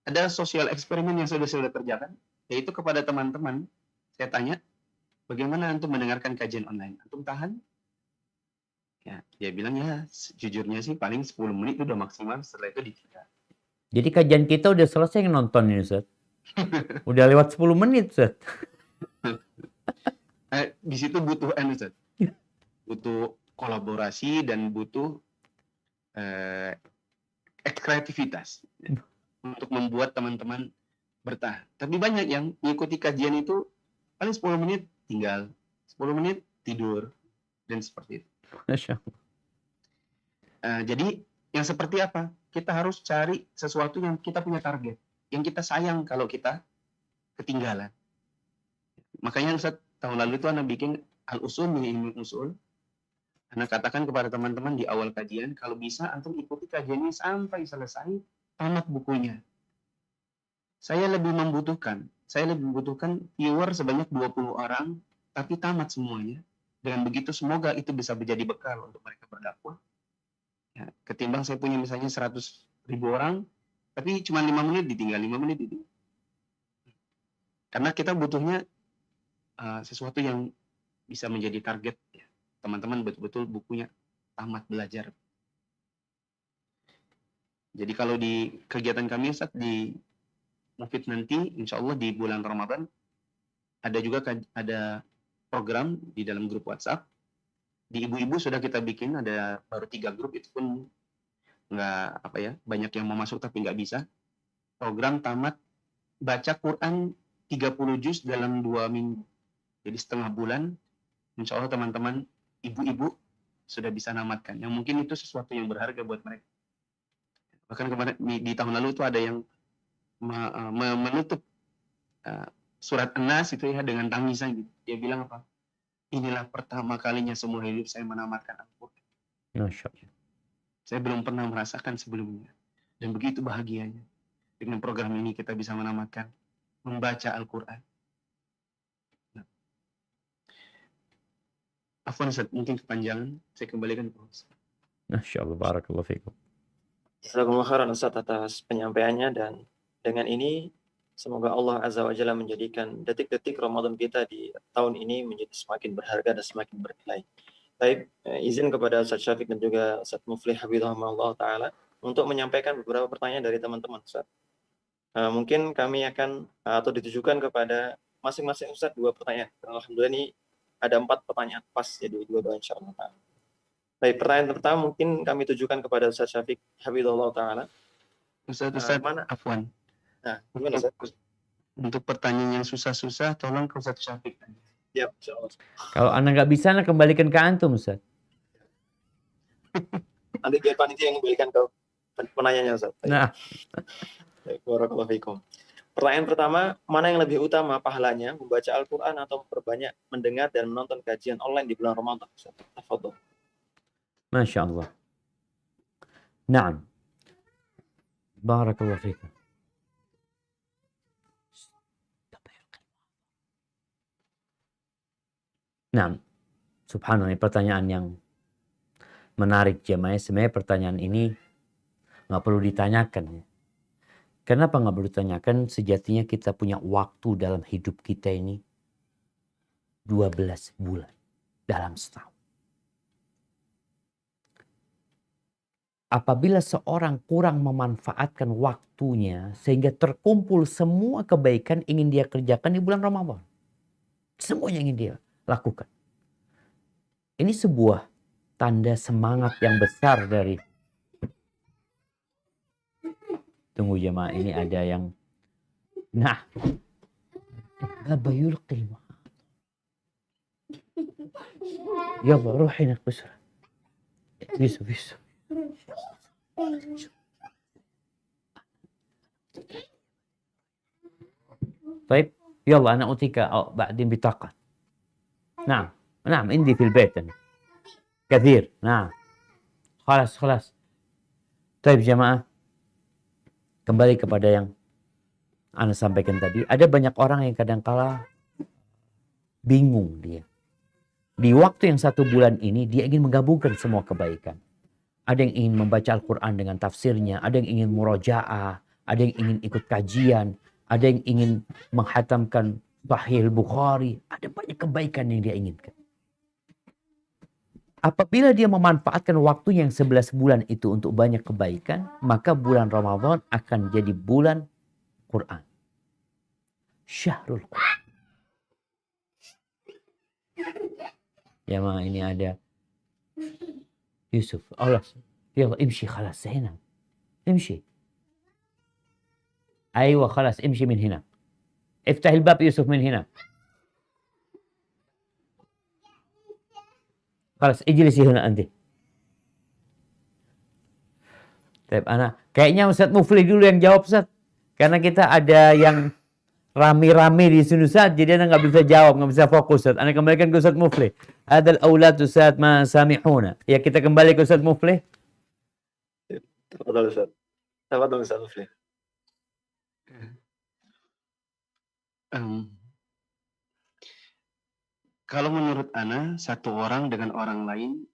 ada sosial eksperimen yang sudah terjalan, yaitu kepada teman-teman, saya tanya, bagaimana antum mendengarkan kajian online? Antum tahan? Ya, dia bilang ya, jujurnya sih paling 10 menit udah maksimal, setelah itu ditinggal. Jadi kajian kita udah selesai nonton ini, Ustaz. Udah lewat 10 menit, Ustaz. Di situ butuh Ustaz. Butuh kolaborasi dan butuh kreativitas untuk membuat teman-teman bertahan. Tapi banyak yang mengikuti kajian itu paling 10 menit tinggal, 10 menit tidur, dan seperti itu. Masya Allah. Jadi yang seperti apa? Kita harus cari sesuatu yang kita punya target, yang kita sayang kalau kita ketinggalan. Makanya Ustaz, tahun lalu itu Anda bikin al-usul min ilmi usul. Anda katakan kepada teman-teman di awal kajian, kalau bisa antum ikuti kajiannya sampai selesai, tamat bukunya. Saya lebih membutuhkan viewer sebanyak 20 orang, tapi tamat semuanya. Dengan begitu semoga itu bisa menjadi bekal untuk mereka berdakwah. Ya, ketimbang saya punya misalnya 100.000 orang, tapi cuma 5 menit ditinggal, 5 menit ditinggal. Karena kita butuhnya sesuatu yang bisa menjadi target ya. Teman-teman betul-betul bukunya tamat belajar. Jadi kalau di kegiatan kami Ustaz di Mufid nanti, insya Allah di bulan Ramadan ada juga ada program di dalam grup WhatsApp. Di ibu-ibu sudah kita bikin, ada baru 3 grup, itu pun nggak banyak yang mau masuk tapi nggak bisa. Program tamat baca Quran 30 juz dalam 2 minggu. Jadi setengah bulan, insya Allah teman-teman ibu-ibu sudah bisa namatkan. Yang mungkin itu sesuatu yang berharga buat mereka. Bahkan kemarin di tahun lalu itu ada yang menutup surat An-Nas itu ya dengan tangisan gitu. Dia bilang apa? Inilah pertama kalinya seumur hidup saya menamatkan Al-Quran. Masya Allah. Saya belum pernah merasakan sebelumnya. Dan begitu bahagianya. Dengan program ini kita bisa menamatkan membaca Al-Quran. Nah. Afwan Ustaz, mungkin kepanjangan. Saya kembalikan ke Ustaz. Masya Allah, barakallahu fikum. Jazakumullah khairan Ustaz atas penyampaiannya, dan dengan ini semoga Allah Azza wa Jalla menjadikan detik-detik Ramadan kita di tahun ini menjadi semakin berharga dan semakin bernilai. Baik, izin kepada Ustaz Syafiq dan juga Ustaz Muflih Hafizahumullah Ta'ala untuk menyampaikan beberapa pertanyaan dari teman-teman Ustaz. Mungkin kami akan atau ditujukan kepada masing-masing Ustaz 2 pertanyaan. Alhamdulillah ini ada 4 pertanyaan pas, jadi 2 insyaAllah Ta'ala. Baik, pertanyaan pertama mungkin kami tujukan kepada Ustaz Syafiq Hafizahullah Ta'ala. Ustaz, mana? Afwan. Nah, gimana Ustaz? Untuk pertanyaan yang susah-susah, tolong ke Ustaz Syafiq. Ya, insyaallah. Kalau Anda nggak bisa, Anda kembalikan ke antum, Ustaz. Nanti biar panitia yang kembalikan ke penanyanya, Ustaz. Nah. Barakallahu fikum. Pertanyaan pertama, mana yang lebih utama pahalanya, membaca Al-Quran atau memperbanyak mendengar dan menonton kajian online di bulan Ramadan? Tafadhol. Masya Allah. Naam. Barakallahu fikum. Nah, Subhanallah, ini pertanyaan yang menarik jemaah. Sebenarnya pertanyaan ini nggak perlu ditanyakan ya. Kenapa nggak perlu ditanyakan? Sejatinya kita punya waktu dalam hidup kita ini 12 bulan dalam setahun. Apabila seorang kurang memanfaatkan waktunya sehingga terkumpul semua kebaikan ingin dia kerjakan di bulan Ramadan. Semuanya ingin dia lakukan. Ini sebuah tanda semangat yang besar dari... Tunggu jemaah, ini ada yang... Nah. Bayulqil ma. Yalla ruhi naqbisra. Yusuf. طيب يلا أنا أعطيك بعدين بطاقة. نعم عندي في البيت أنا. كثير. نعم خلاص. طيب jemaah, kembali kepada yang Anda sampaikan tadi. Ada banyak orang yang kadang-kala bingung dia. Di waktu yang 1 bulan ini dia ingin menggabungkan semua kebaikan. Ada yang ingin membaca Al-Quran dengan tafsirnya, ada yang ingin murojaah, ada yang ingin ikut kajian, ada yang ingin menghatamkan Sahih Bukhari, ada banyak kebaikan yang dia inginkan. Apabila dia memanfaatkan waktu yang 11 bulan itu untuk banyak kebaikan, maka bulan Ramadan akan jadi bulan Quran. Syahrul Quran. Ya ma, ini ada يوسف خلاص يلا امشي خلاص هنا امشي ايوه خلاص امشي من هنا افتح الباب يوسف من هنا خلاص اجلسي هنا انت. طيب انا kayaknya Ustaz Mufli dulu yang jawab Ustaz, karena kita ada yang rame-rame di sini Ustaz, jadi Anda nggak bisa jawab, nggak bisa fokus Ustaz. Anda kembalikan ke Ustaz Mufli. Adal aulad Ustaz ma samihuna. Ya, kita kembali ke Ustaz Mufli. Tafadhal Ustaz. Tafadhal Ustaz Mufli. Kalau menurut Ana, satu orang dengan orang lain,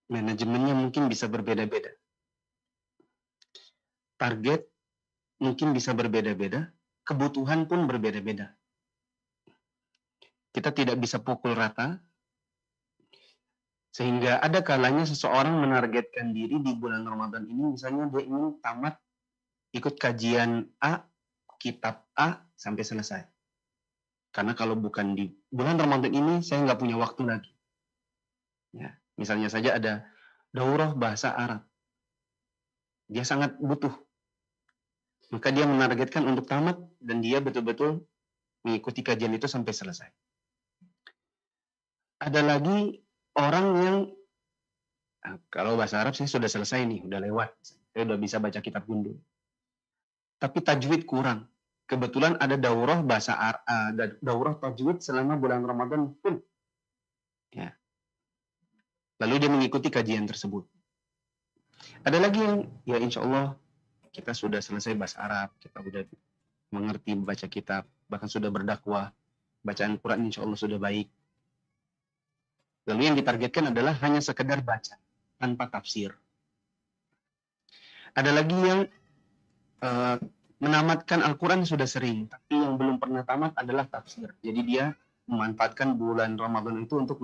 manajemennya mungkin bisa berbeda-beda. Target mungkin bisa berbeda-beda, kebutuhan pun berbeda-beda. Kita tidak bisa pukul rata, sehingga ada kalanya seseorang menargetkan diri di bulan Ramadan ini, misalnya dia ingin tamat ikut kajian A, kitab A sampai selesai. Karena kalau bukan di bulan Ramadan ini, saya nggak punya waktu lagi. Ya, misalnya saja ada daurah bahasa Arab. Dia sangat butuh. Maka dia menargetkan untuk tamat dan dia betul-betul mengikuti kajian itu sampai selesai. Ada lagi orang yang kalau bahasa Arab saya sudah selesai nih, udah lewat. Saya udah bisa baca kitab gundul. Tapi tajwid kurang. Kebetulan ada daurah bahasa Arab, daurah tajwid selama bulan Ramadan pun. Ya. Lalu dia mengikuti kajian tersebut. Ada lagi yang ya insya Allah kita sudah selesai bahasa Arab, kita sudah mengerti baca kitab, bahkan sudah berdakwah, bacaan Quran insya Allah sudah baik. Lalu yang ditargetkan adalah hanya sekedar baca, tanpa tafsir. Ada lagi yang menamatkan Al-Quran sudah sering, tapi yang belum pernah tamat adalah tafsir. Jadi dia memanfaatkan bulan Ramadan itu untuk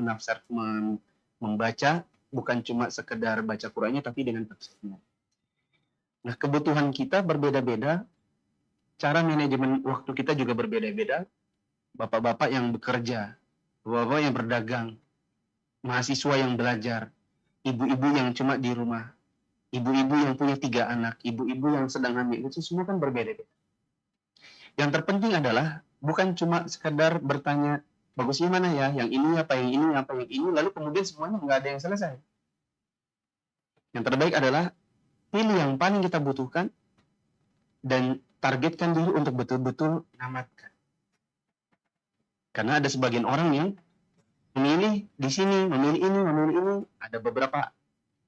membaca, bukan cuma sekedar baca Qurannya, tapi dengan tafsirnya. Nah, kebutuhan kita berbeda-beda, cara manajemen waktu kita juga berbeda-beda. Bapak-bapak yang bekerja, bapak-bapak yang berdagang, mahasiswa yang belajar, ibu-ibu yang cuma di rumah, ibu-ibu yang punya 3 anak, ibu-ibu yang sedang hamil, itu semua kan berbeda-beda. Yang terpenting adalah bukan cuma sekedar bertanya, bagusnya mana ya, yang ini apa, yang ini apa, yang ini, lalu kemudian semuanya nggak ada yang selesai. Yang terbaik adalah pilih yang paling kita butuhkan dan targetkan diri untuk betul-betul namatkan. Karena ada sebagian orang yang memilih di sini, memilih ini, ada beberapa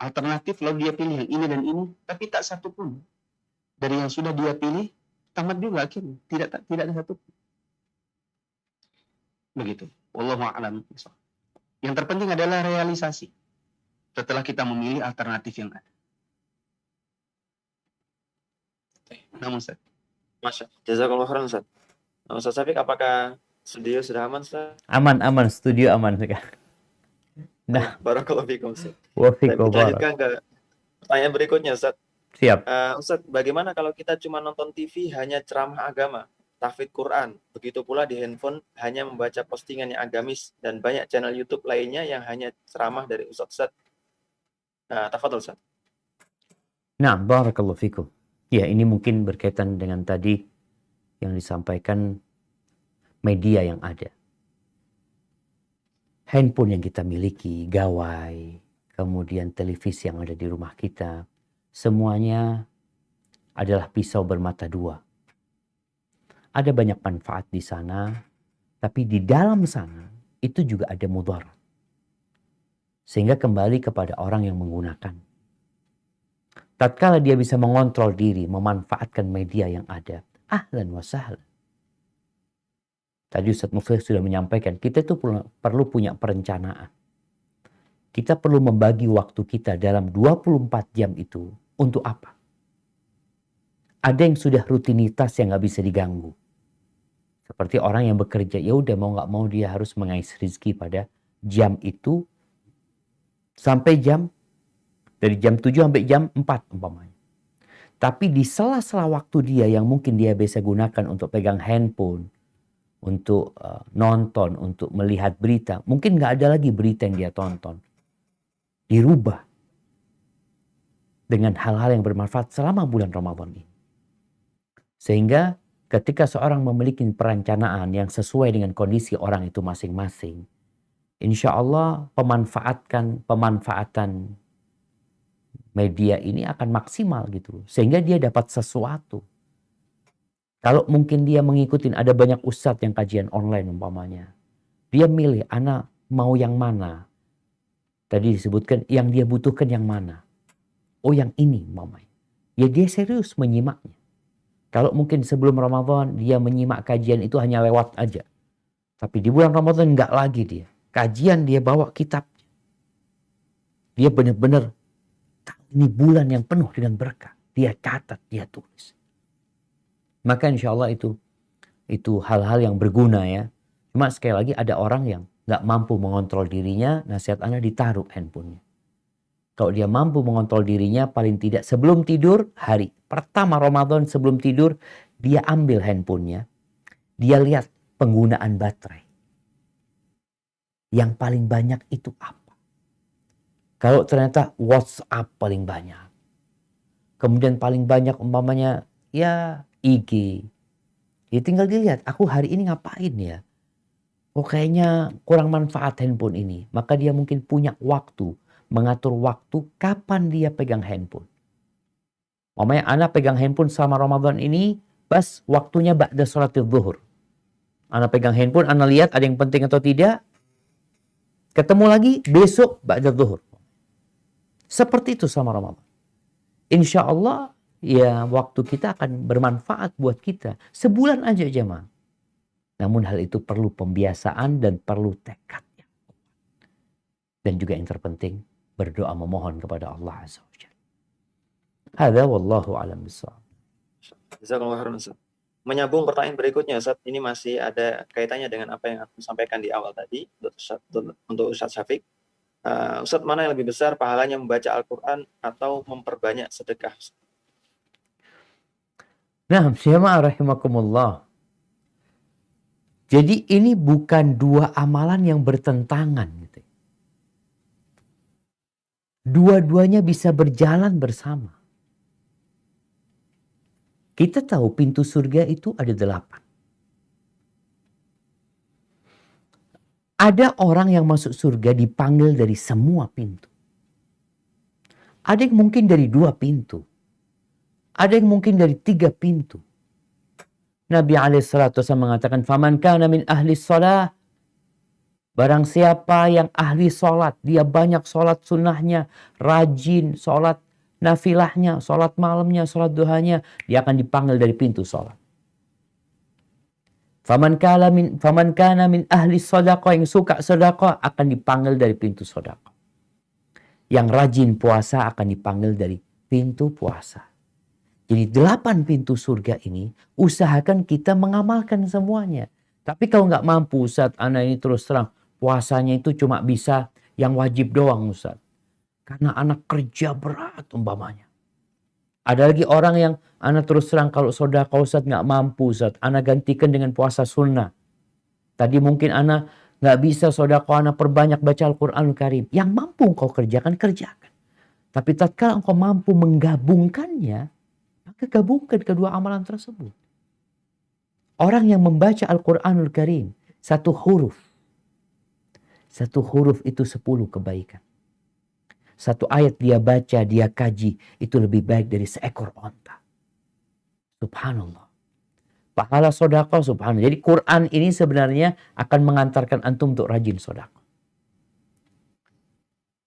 alternatif, lalu dia pilih yang ini dan ini, tapi tak satu pun dari yang sudah dia pilih tamat juga akhirnya, tidak ada satu. Begitu. Wallahu a'lam. Yang terpenting adalah realisasi setelah kita memilih alternatif yang ada. Namun Ustaz, Masya. Jazakallah khairan Ustaz. Nah, Ustaz Syafiq, apakah studio sudah aman Ustaz? Aman, studio aman sekarang. Nah, Barakallahu fikum Ustaz. wafiq Baik, wa kita barak. lanjutkan ke pertanyaan berikutnya Ustaz. Siap. Ustaz, bagaimana kalau kita cuma nonton TV hanya ceramah agama, tahfidz Quran, begitu pula di handphone hanya membaca postingan yang agamis dan banyak channel YouTube lainnya yang hanya ceramah dari Ustaz. Tafadhol Ustaz. Nah, barakallahu fikum. Ya, ini mungkin berkaitan dengan tadi yang disampaikan media yang ada. Handphone yang kita miliki, gawai, kemudian televisi yang ada di rumah kita, semuanya adalah pisau bermata dua. Ada banyak manfaat di sana, tapi di dalam sana itu juga ada mudarat. Sehingga kembali kepada orang yang menggunakan. Tatkala dia bisa mengontrol diri, memanfaatkan media yang ada, ahlan wa sahlan. Tadi Ustaz Muflih sudah menyampaikan, kita itu perlu punya perencanaan. Kita perlu membagi waktu kita dalam 24 jam itu untuk apa? Ada yang sudah rutinitas yang nggak bisa diganggu. Seperti orang yang bekerja, ya udah mau nggak mau dia harus mengais rezeki pada jam itu sampai dari jam 7 sampai jam 4 umpamanya. Tapi di sela-sela waktu dia yang mungkin dia bisa gunakan untuk pegang handphone, untuk nonton, untuk melihat berita, mungkin nggak ada lagi berita yang dia tonton. Dirubah dengan hal-hal yang bermanfaat selama bulan Ramadan ini. Sehingga ketika seorang memiliki perencanaan yang sesuai dengan kondisi orang itu masing-masing, insya Allah pemanfaatan media ini akan maksimal gitu. Sehingga dia dapat sesuatu. Kalau mungkin dia mengikuti, ada banyak ustadz yang kajian online umpamanya. Dia milih, anak mau yang mana? Tadi disebutkan yang dia butuhkan yang mana? Oh yang ini umpamanya. Ya dia serius menyimaknya. Kalau mungkin sebelum Ramadan dia menyimak kajian itu hanya lewat aja. Tapi di bulan Ramadan enggak lagi dia. Kajian dia bawa kitab. Dia benar-benar ini bulan yang penuh dengan berkah. Dia catat, dia tulis. Maka insya Allah itu hal-hal yang berguna ya. Cuma sekali lagi ada orang yang nggak mampu mengontrol dirinya, nasihat Anda ditaruh handphonenya. Kalau dia mampu mengontrol dirinya, paling tidak sebelum tidur, hari pertama Ramadan sebelum tidur, dia ambil handphonenya, dia lihat penggunaan baterai. Yang paling banyak itu apa? Kalau ternyata WhatsApp paling banyak. Kemudian paling banyak umpamanya ya IG. Ya tinggal dilihat, aku hari ini ngapain ya? Oh kayaknya kurang manfaat handphone ini. Maka dia mungkin punya waktu, mengatur waktu kapan dia pegang handphone. Umpamanya anak pegang handphone selama Ramadan ini, pas waktunya ba'da sholatil zuhur. Anak pegang handphone, anak lihat ada yang penting atau tidak. Ketemu lagi besok ba'da zuhur. Seperti itu selama Ramadan. Insya Allah ya waktu kita akan bermanfaat buat kita. Sebulan aja jemaah. Namun hal itu perlu pembiasaan dan perlu tekad. Dan juga yang terpenting, berdoa memohon kepada Allah Azza wa Jalla. Hadza wallahu a'lam bishawab. Jazakallahu khairan Ustaz. Menyambung pertanyaan berikutnya Ustaz, ini masih ada kaitannya dengan apa yang aku sampaikan di awal tadi untuk Ustaz Syafiq. Ustaz, mana yang lebih besar pahalanya membaca Al-Quran atau memperbanyak sedekah? Nah, jemaah rahimakumullah. Jadi ini bukan dua amalan yang bertentangan. Gitu. Dua-duanya bisa berjalan bersama. Kita tahu pintu surga itu ada 8. Ada orang yang masuk surga dipanggil dari semua pintu. Ada yang mungkin dari 2 pintu. Ada yang mungkin dari 3 pintu. Nabi SAW mengatakan, "Faman kana min ahli shalah." Barang siapa yang ahli sholat, dia banyak sholat sunnahnya, rajin sholat nafilahnya, sholat malamnya, sholat duhanya, dia akan dipanggil dari pintu sholat. Faman kana min ahli sedekah, yang suka sedekah akan dipanggil dari pintu sedekah. Yang rajin puasa akan dipanggil dari pintu puasa. Jadi 8 pintu surga ini usahakan kita mengamalkan semuanya. Tapi kalau nggak mampu Ustaz, anak ini terus terang puasanya itu cuma bisa yang wajib doang Ustaz. Karena anak kerja berat umpamanya. Ada lagi orang yang anak terus terang kalau sedekah Ustaz nggak mampu Ustaz, anak gantikan dengan puasa sunnah. Tadi mungkin anak nggak bisa sedekah, anak perbanyak baca Al-Quranul Karim. Yang mampu engkau kerjakan, kerjakan. Tapi tatkala engkau mampu menggabungkannya, maka gabungkan kedua amalan tersebut. Orang yang membaca Al-Quranul Karim, satu huruf itu 10 kebaikan. Satu ayat dia baca, dia kaji, itu lebih baik dari seekor onta. Subhanallah. Pahala sedekah, subhanallah. Jadi Quran ini sebenarnya akan mengantarkan antum untuk rajin sedekah.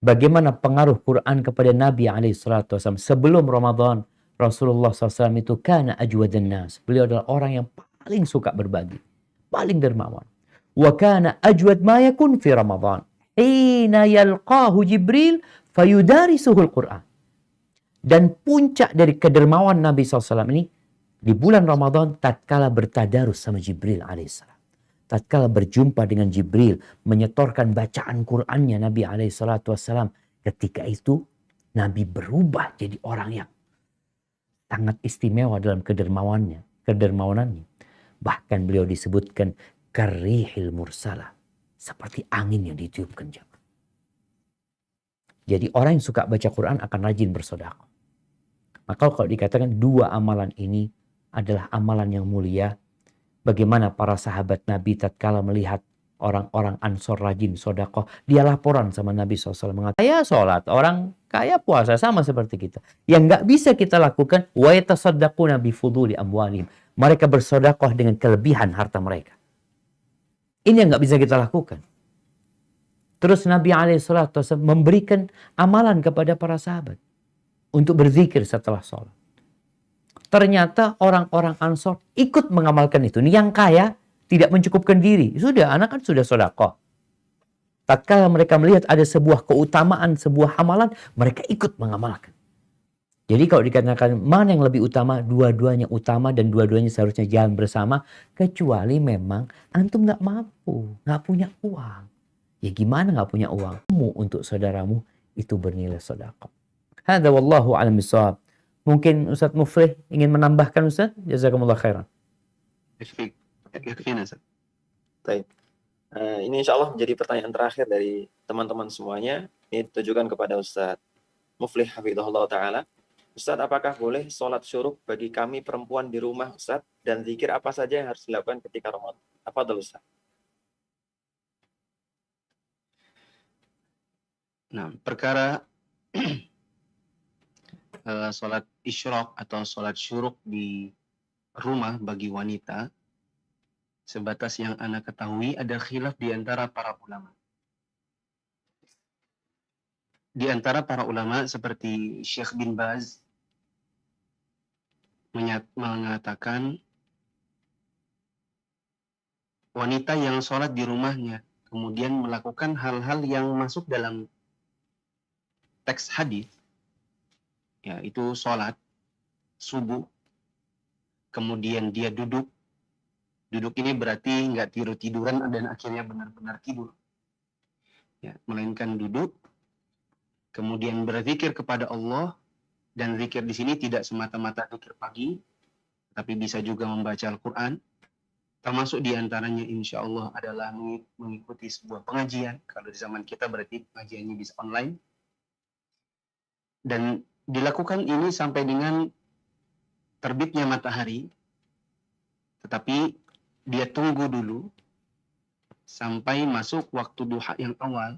Bagaimana pengaruh Quran kepada Nabi SAW sebelum Ramadan? Rasulullah SAW itu kana ajwadan nas. Beliau adalah orang yang paling suka berbagi, paling dermawan. Wa kana ajwad ma yakun fi Ramadan. Hina yalqahu Jibril fayudarisuhul Quran. Dan puncak dari kedermawan Nabi SAW ini di bulan Ramadan tatkala bertadarus sama Jibril alaihissalam. Tatkala berjumpa dengan Jibril, menyetorkan bacaan Qur'annya Nabi alaihissalam. Ketika itu Nabi berubah jadi orang yang sangat istimewa dalam kedermawanannya. Bahkan beliau disebutkan karihil mursala, seperti angin yang ditiupkan jamaah. Jadi orang yang suka baca Quran akan rajin bersedekah. Maka kalau dikatakan 2 amalan ini adalah amalan yang mulia, bagaimana para sahabat Nabi tatkala melihat orang-orang Ansor rajin sedekah, dia laporan sama Nabi SAW mengatakan, saya sholat, orang kaya puasa sama seperti kita. Yang nggak bisa kita lakukan, wa yatasaddaquna bi fuduli amwalihim. Mereka bersedekah dengan kelebihan harta mereka. Ini yang nggak bisa kita lakukan. Terus Nabi SAW memberikan amalan kepada para sahabat untuk berzikir setelah sholat. Ternyata orang-orang Ansor ikut mengamalkan itu. Ini yang kaya tidak mencukupkan diri. Sudah, anak kan sudah sedekah. Tatkala mereka melihat ada sebuah keutamaan, sebuah amalan, mereka ikut mengamalkan. Jadi kalau dikatakan mana yang lebih utama, dua-duanya utama dan dua-duanya seharusnya jalan bersama. Kecuali memang antum nggak mampu, nggak punya uang. Ya gimana nggak punya uang? Untuk saudaramu itu bernilai sedekah. Hadza wallahu a'lam bishawab. Mungkin Ustaz Muflih ingin menambahkan Ustaz? Jazakumullah khairan. Yakfina, Ustaz. Baik. Ini insya Allah menjadi pertanyaan terakhir dari teman-teman semuanya. Ini ditujukan kepada Ustaz Muflih hafizahullah ta'ala. Ustaz, apakah boleh sholat syuruk bagi kami perempuan di rumah Ustaz? Dan zikir apa saja yang harus dilakukan ketika Ramadan? Apa dulu Ustaz? Nah, perkara sholat isyraq atau sholat syuruk di rumah bagi wanita, sebatas yang Anda ketahui ada khilaf di antara para ulama. Di antara para ulama seperti Syekh bin Baz mengatakan wanita yang sholat di rumahnya kemudian melakukan hal-hal yang masuk dalam teks hadis, yaitu sholat subuh, kemudian dia duduk ini berarti nggak tiduran dan akhirnya benar-benar tidur, melainkan duduk, kemudian berzikir kepada Allah, dan zikir di sini tidak semata-mata zikir pagi, tapi bisa juga membaca Al-Quran, termasuk diantaranya insya Allah adalah mengikuti sebuah pengajian. Kalau di zaman kita berarti pengajiannya bisa online. Dan dilakukan ini sampai dengan terbitnya matahari, tetapi dia tunggu dulu sampai masuk waktu duha yang awal,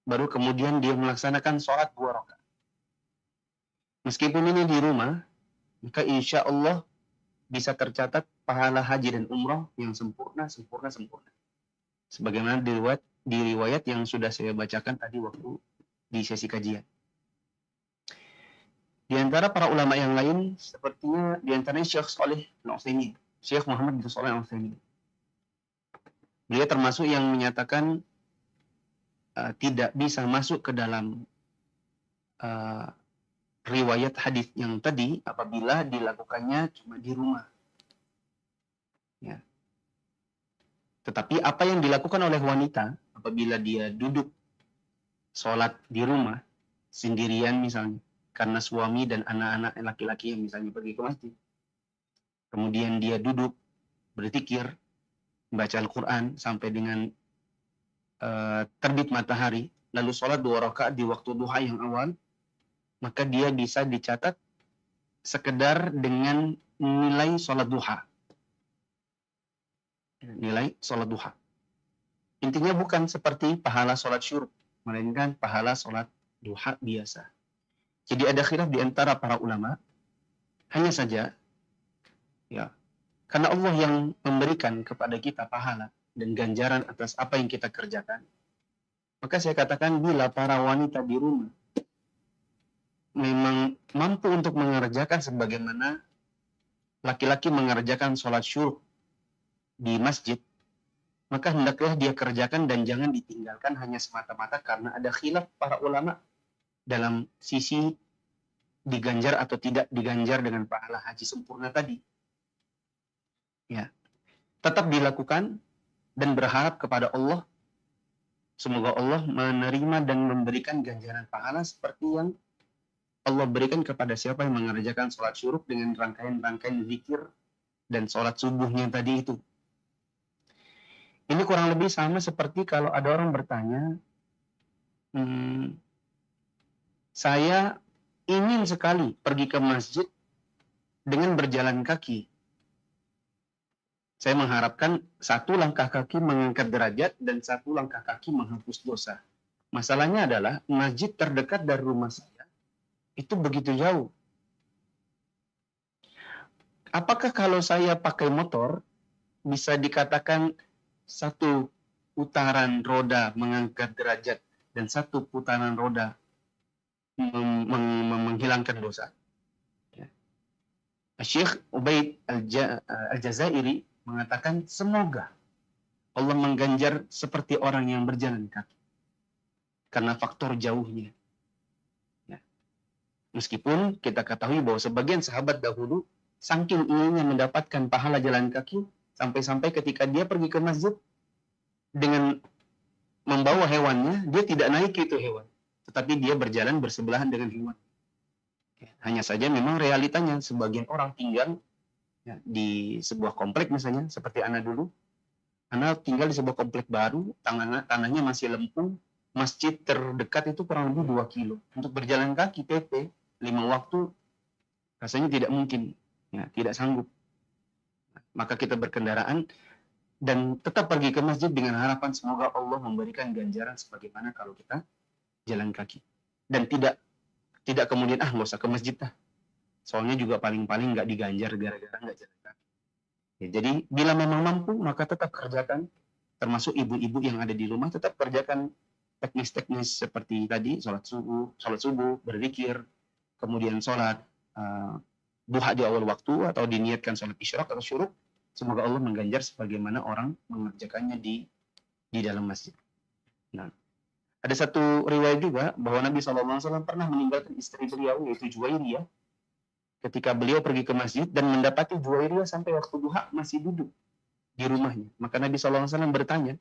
baru kemudian dia melaksanakan sholat 2 rakaat. Meskipun ini di rumah, maka insya Allah bisa tercatat pahala haji dan umrah yang sempurna. Sebagaimana di riwayat yang sudah saya bacakan tadi waktu di sesi kajian. Di antara para ulama yang lain, sepertinya di antaranya Syekh Saleh Al-Utsaimin, Syekh Muhammad bin Shalih Al-Utsaimin. Beliau termasuk yang menyatakan tidak bisa masuk ke dalam riwayat hadis yang tadi apabila dilakukannya cuma di rumah. Ya. Tetapi apa yang dilakukan oleh wanita apabila dia duduk sholat di rumah sendirian misalnya, karena suami dan anak-anak laki-laki yang misalnya pergi ke masjid, kemudian dia duduk berzikir, membaca Al-Quran sampai dengan terbit matahari, lalu sholat 2 rakaat di waktu duha yang awal, maka dia bisa dicatat sekedar dengan nilai sholat duha. Nilai sholat duha. Intinya bukan seperti pahala sholat syuruk, melainkan pahala sholat duha biasa. Jadi ada khilaf di antara para ulama. Hanya saja, ya, karena Allah yang memberikan kepada kita pahala dan ganjaran atas apa yang kita kerjakan, maka saya katakan bila para wanita di rumah memang mampu untuk mengerjakan sebagaimana laki-laki mengerjakan sholat syuruk di masjid, maka hendaklah dia kerjakan dan jangan ditinggalkan hanya semata-mata karena ada khilaf para ulama dalam sisi diganjar atau tidak diganjar dengan pahala haji sempurna tadi. Ya, tetap dilakukan dan berharap kepada Allah, semoga Allah menerima dan memberikan ganjaran pahala seperti yang Allah berikan kepada siapa yang mengerjakan sholat syuruk dengan rangkaian-rangkaian zikir dan sholat subuhnya tadi itu. Ini kurang lebih sama seperti kalau ada orang bertanya, saya ingin sekali pergi ke masjid dengan berjalan kaki. Saya mengharapkan 1 langkah kaki mengangkat derajat dan 1 langkah kaki menghapus dosa. Masalahnya adalah masjid terdekat dari rumah saya itu begitu jauh. Apakah kalau saya pakai motor bisa dikatakan 1 putaran roda mengangkat derajat dan 1 putaran roda menghilangkan dosa? Syekh Ubaid Al-Jazairi mengatakan semoga Allah mengganjar seperti orang yang berjalan kaki karena faktor jauhnya. Ya. Meskipun kita ketahui bahwa sebagian sahabat dahulu saking inginnya mendapatkan pahala jalan kaki sampai-sampai ketika dia pergi ke masjid dengan membawa hewannya, dia tidak naik itu hewan, tetapi dia berjalan bersebelahan dengan hewan. Ya. Hanya saja memang realitanya sebagian orang tinggal ya, di sebuah komplek misalnya, seperti Ana dulu. Ana tinggal di sebuah komplek baru, tanahnya masih lempung, masjid terdekat itu kurang lebih 2 kilo. Untuk berjalan kaki PP 5 waktu rasanya tidak mungkin, ya, tidak sanggup. Maka kita berkendaraan dan tetap pergi ke masjid dengan harapan semoga Allah memberikan ganjaran sebagaimana kalau kita jalan kaki. Dan tidak kemudian nggak usah ke masjid dah. Soalnya juga paling-paling nggak diganjar gara-gara nggak jalan kaki. Ya, jadi bila memang mampu maka tetap kerjakan, termasuk ibu-ibu yang ada di rumah tetap kerjakan teknis-teknis seperti tadi, sholat subuh, berzikir, kemudian sholat duha di awal waktu atau diniatkan sholat isyraq atau syuruk. Semoga Allah mengganjar sebagaimana orang mengerjakannya di dalam masjid. Nah, ada satu riwayat juga bahwa Nabi SAW pernah meninggalkan istri beliau yaitu Juwairiyah ketika beliau pergi ke masjid dan mendapati Juwairiyah sampai waktu duha masih duduk di rumahnya. Maka Nabi SAW bertanya,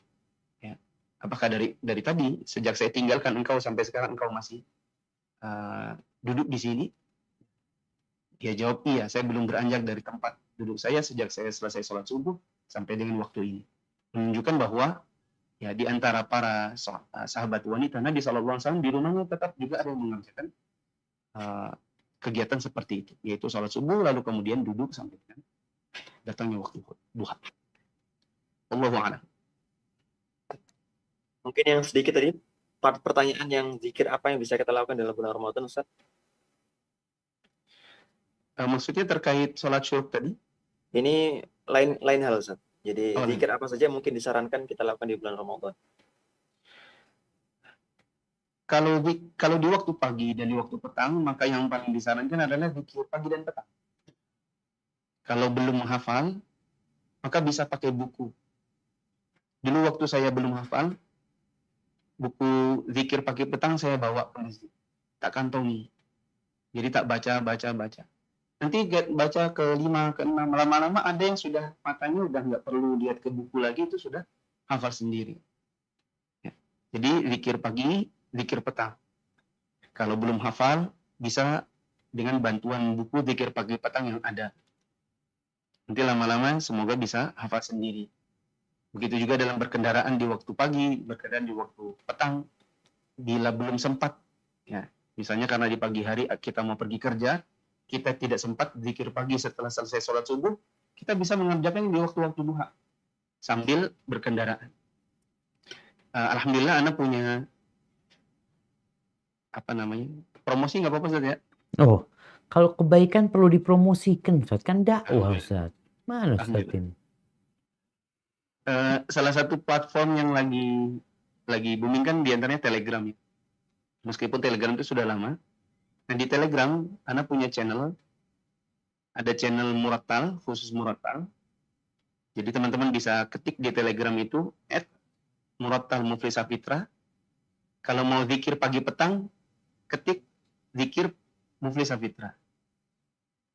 ya, apakah dari tadi sejak saya tinggalkan engkau sampai sekarang engkau masih duduk di sini? Dia jawab, iya, saya belum beranjak dari tempat duduk saya sejak saya selesai sholat subuh sampai dengan waktu ini. Menunjukkan bahwa ya di antara para sahabat wanita Nabi SAW di rumahnya tetap juga ada yang mengerjakan kegiatan seperti itu, yaitu sholat subuh lalu kemudian duduk sampai dengan datangnya waktu duha. Allahu a'lam. Mungkin yang sedikit tadi, pertanyaan yang zikir apa yang bisa kita lakukan dalam bulan Ramadan, Ustaz? Maksudnya terkait sholat syuruk tadi? Ini lain hal, Ustaz. Jadi zikir apa saja mungkin disarankan kita lakukan di bulan Ramadan? Kalau di waktu pagi dan di waktu petang, maka yang paling disarankan adalah zikir pagi dan petang. Kalau belum menghafal, maka bisa pakai buku. Dulu waktu saya belum hafal, buku zikir pagi petang saya bawa ke masjid. Tak kantongi. Jadi tak baca. Nanti baca ke 5, ke 6, lama-lama ada yang sudah matanya udah nggak perlu lihat ke buku lagi, itu sudah hafal sendiri. Ya. Jadi zikir pagi, zikir petang. Kalau belum hafal, bisa dengan bantuan buku zikir pagi petang yang ada. Nanti lama-lama semoga bisa hafal sendiri. Begitu juga dalam berkendaraan di waktu pagi, berkendaraan di waktu petang, bila belum sempat, ya, misalnya karena di pagi hari kita mau pergi kerja, kita tidak sempat zikir pagi setelah selesai sholat subuh, kita bisa mengerjakan di waktu-waktu duha sambil berkendaraan. Alhamdulillah, anak punya promosi nggak apa-apa Ustaz ya? Oh, kalau kebaikan perlu dipromosikan, Ustaz. Kan dakwah, Ustaz. Mana Ustaz ini? Salah satu platform yang lagi booming kan diantaranya Telegram. Meskipun Telegram itu sudah lama. Nah, di Telegram, Ana punya channel. Ada channel Murattal, khusus Murattal. Jadi teman-teman bisa ketik di Telegram itu @Murattal Muflis Sapitra. Kalau mau zikir pagi petang, ketik zikir Muflis Sapitra.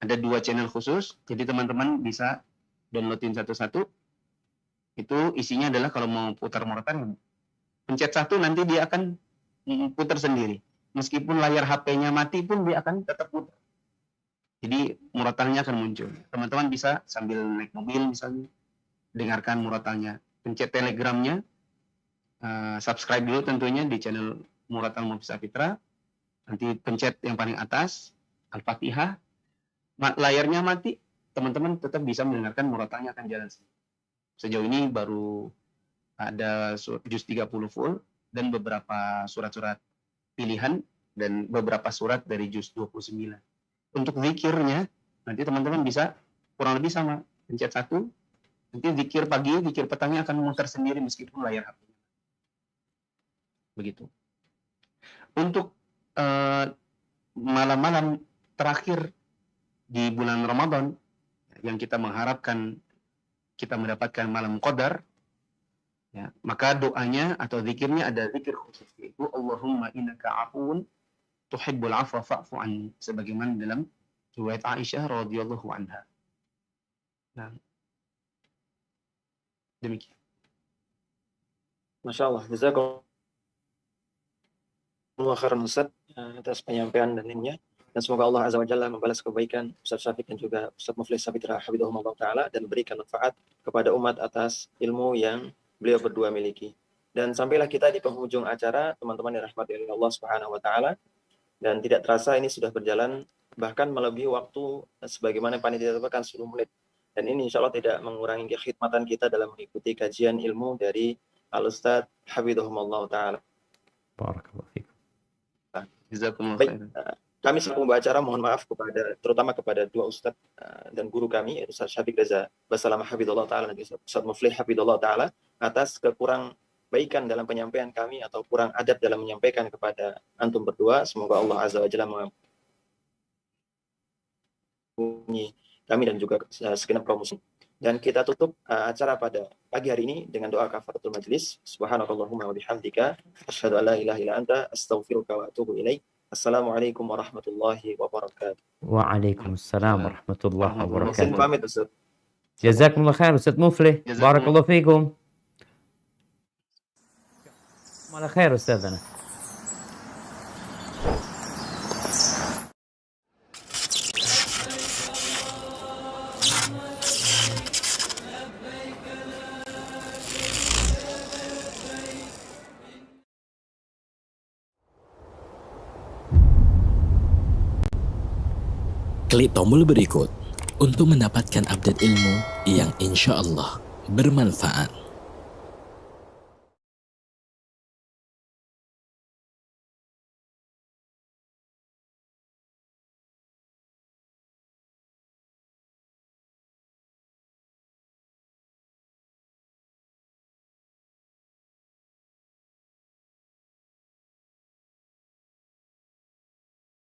Ada 2 channel khusus, jadi teman-teman bisa downloadin satu-satu. Itu isinya adalah kalau mau putar Murattal, pencet 1 nanti dia akan putar sendiri. Meskipun layar HP-nya mati pun dia akan tetap putar. Jadi Murattalnya akan muncul. Teman-teman bisa sambil naik mobil misalnya, dengarkan Murattalnya. Pencet Telegramnya, subscribe dulu tentunya di channel Murattal Muflis Sapitra. Nanti pencet yang paling atas, Al-Fatihah. Layarnya mati, teman-teman tetap bisa mendengarkan Murattalnya akan jalan sendiri. Sejauh ini baru ada juz 30 full dan beberapa surat-surat pilihan dan beberapa surat dari juz 29. Untuk zikirnya, nanti teman-teman bisa kurang lebih sama. Pencet 1, nanti zikir pagi, zikir petangnya akan memutar sendiri meskipun layar HP. Begitu. Untuk malam-malam terakhir di bulan Ramadan, yang kita mengharapkan kita mendapatkan malam qadar, ya, maka doanya atau zikirnya ada zikir khusus, yaitu Allahumma innaka afuun tuhibbul afwa fa'fu anni, sebagaimana dalam riwayat Aisyah radhiyallahu anha. Nah, demikian. Masya Allah, jazakallahu khairan Ustaz atas penyampaian dan ilmunya. Dan semoga Allah Azza wa Jalla membalas kebaikan Ustaz Syafiq dan juga Ustaz Muflis Sapitra hafidhahumullah ta'ala dan berikan manfaat kepada umat atas ilmu yang beliau berdua miliki. Dan sampailah kita di penghujung acara, teman-teman yang dirahmati oleh Allah Subhanahu wa taala. Dan tidak terasa ini sudah berjalan bahkan melebihi waktu sebagaimana panitia tetapkan 10 menit. Dan ini insya Allah tidak mengurangi kekhidmatan kita dalam mengikuti kajian ilmu dari Al-Ustaz hafidhahumullah ta'ala. Barakallahu fikum. Jazakumullah Baik, khairan. kami selaku pembawa acara mohon maaf terutama kepada 2 ustaz dan guru kami, yaitu Ustaz Syafiq Reza Basalamah hafidhahullah ta'ala dan Ustaz Muflih hafidhahullah ta'ala, atas kekurang baikan dalam penyampaian kami atau kurang adab dalam menyampaikan kepada antum berdua. Semoga Allah Azza wa Jalla mengampuni kami dan juga segenap kaum muslim. Dan kita tutup acara pada pagi hari ini dengan doa kafaratul majlis. Subhanakallahumma wa bihamdika asyhadu an la ilaha illa anta astaghfiruka wa atubu ilaik. Assalamualaikum warahmatullahi wabarakatuh. Waalaikumsalam warahmatullahi Izin wabarakatuh. pamit Ustaz. Jazakumullah khair Ustaz Muflih. Jazakumullah. Barakallahu fikum. Malah khair Ustazana. Klik tombol berikut untuk mendapatkan update ilmu yang insya Allah bermanfaat.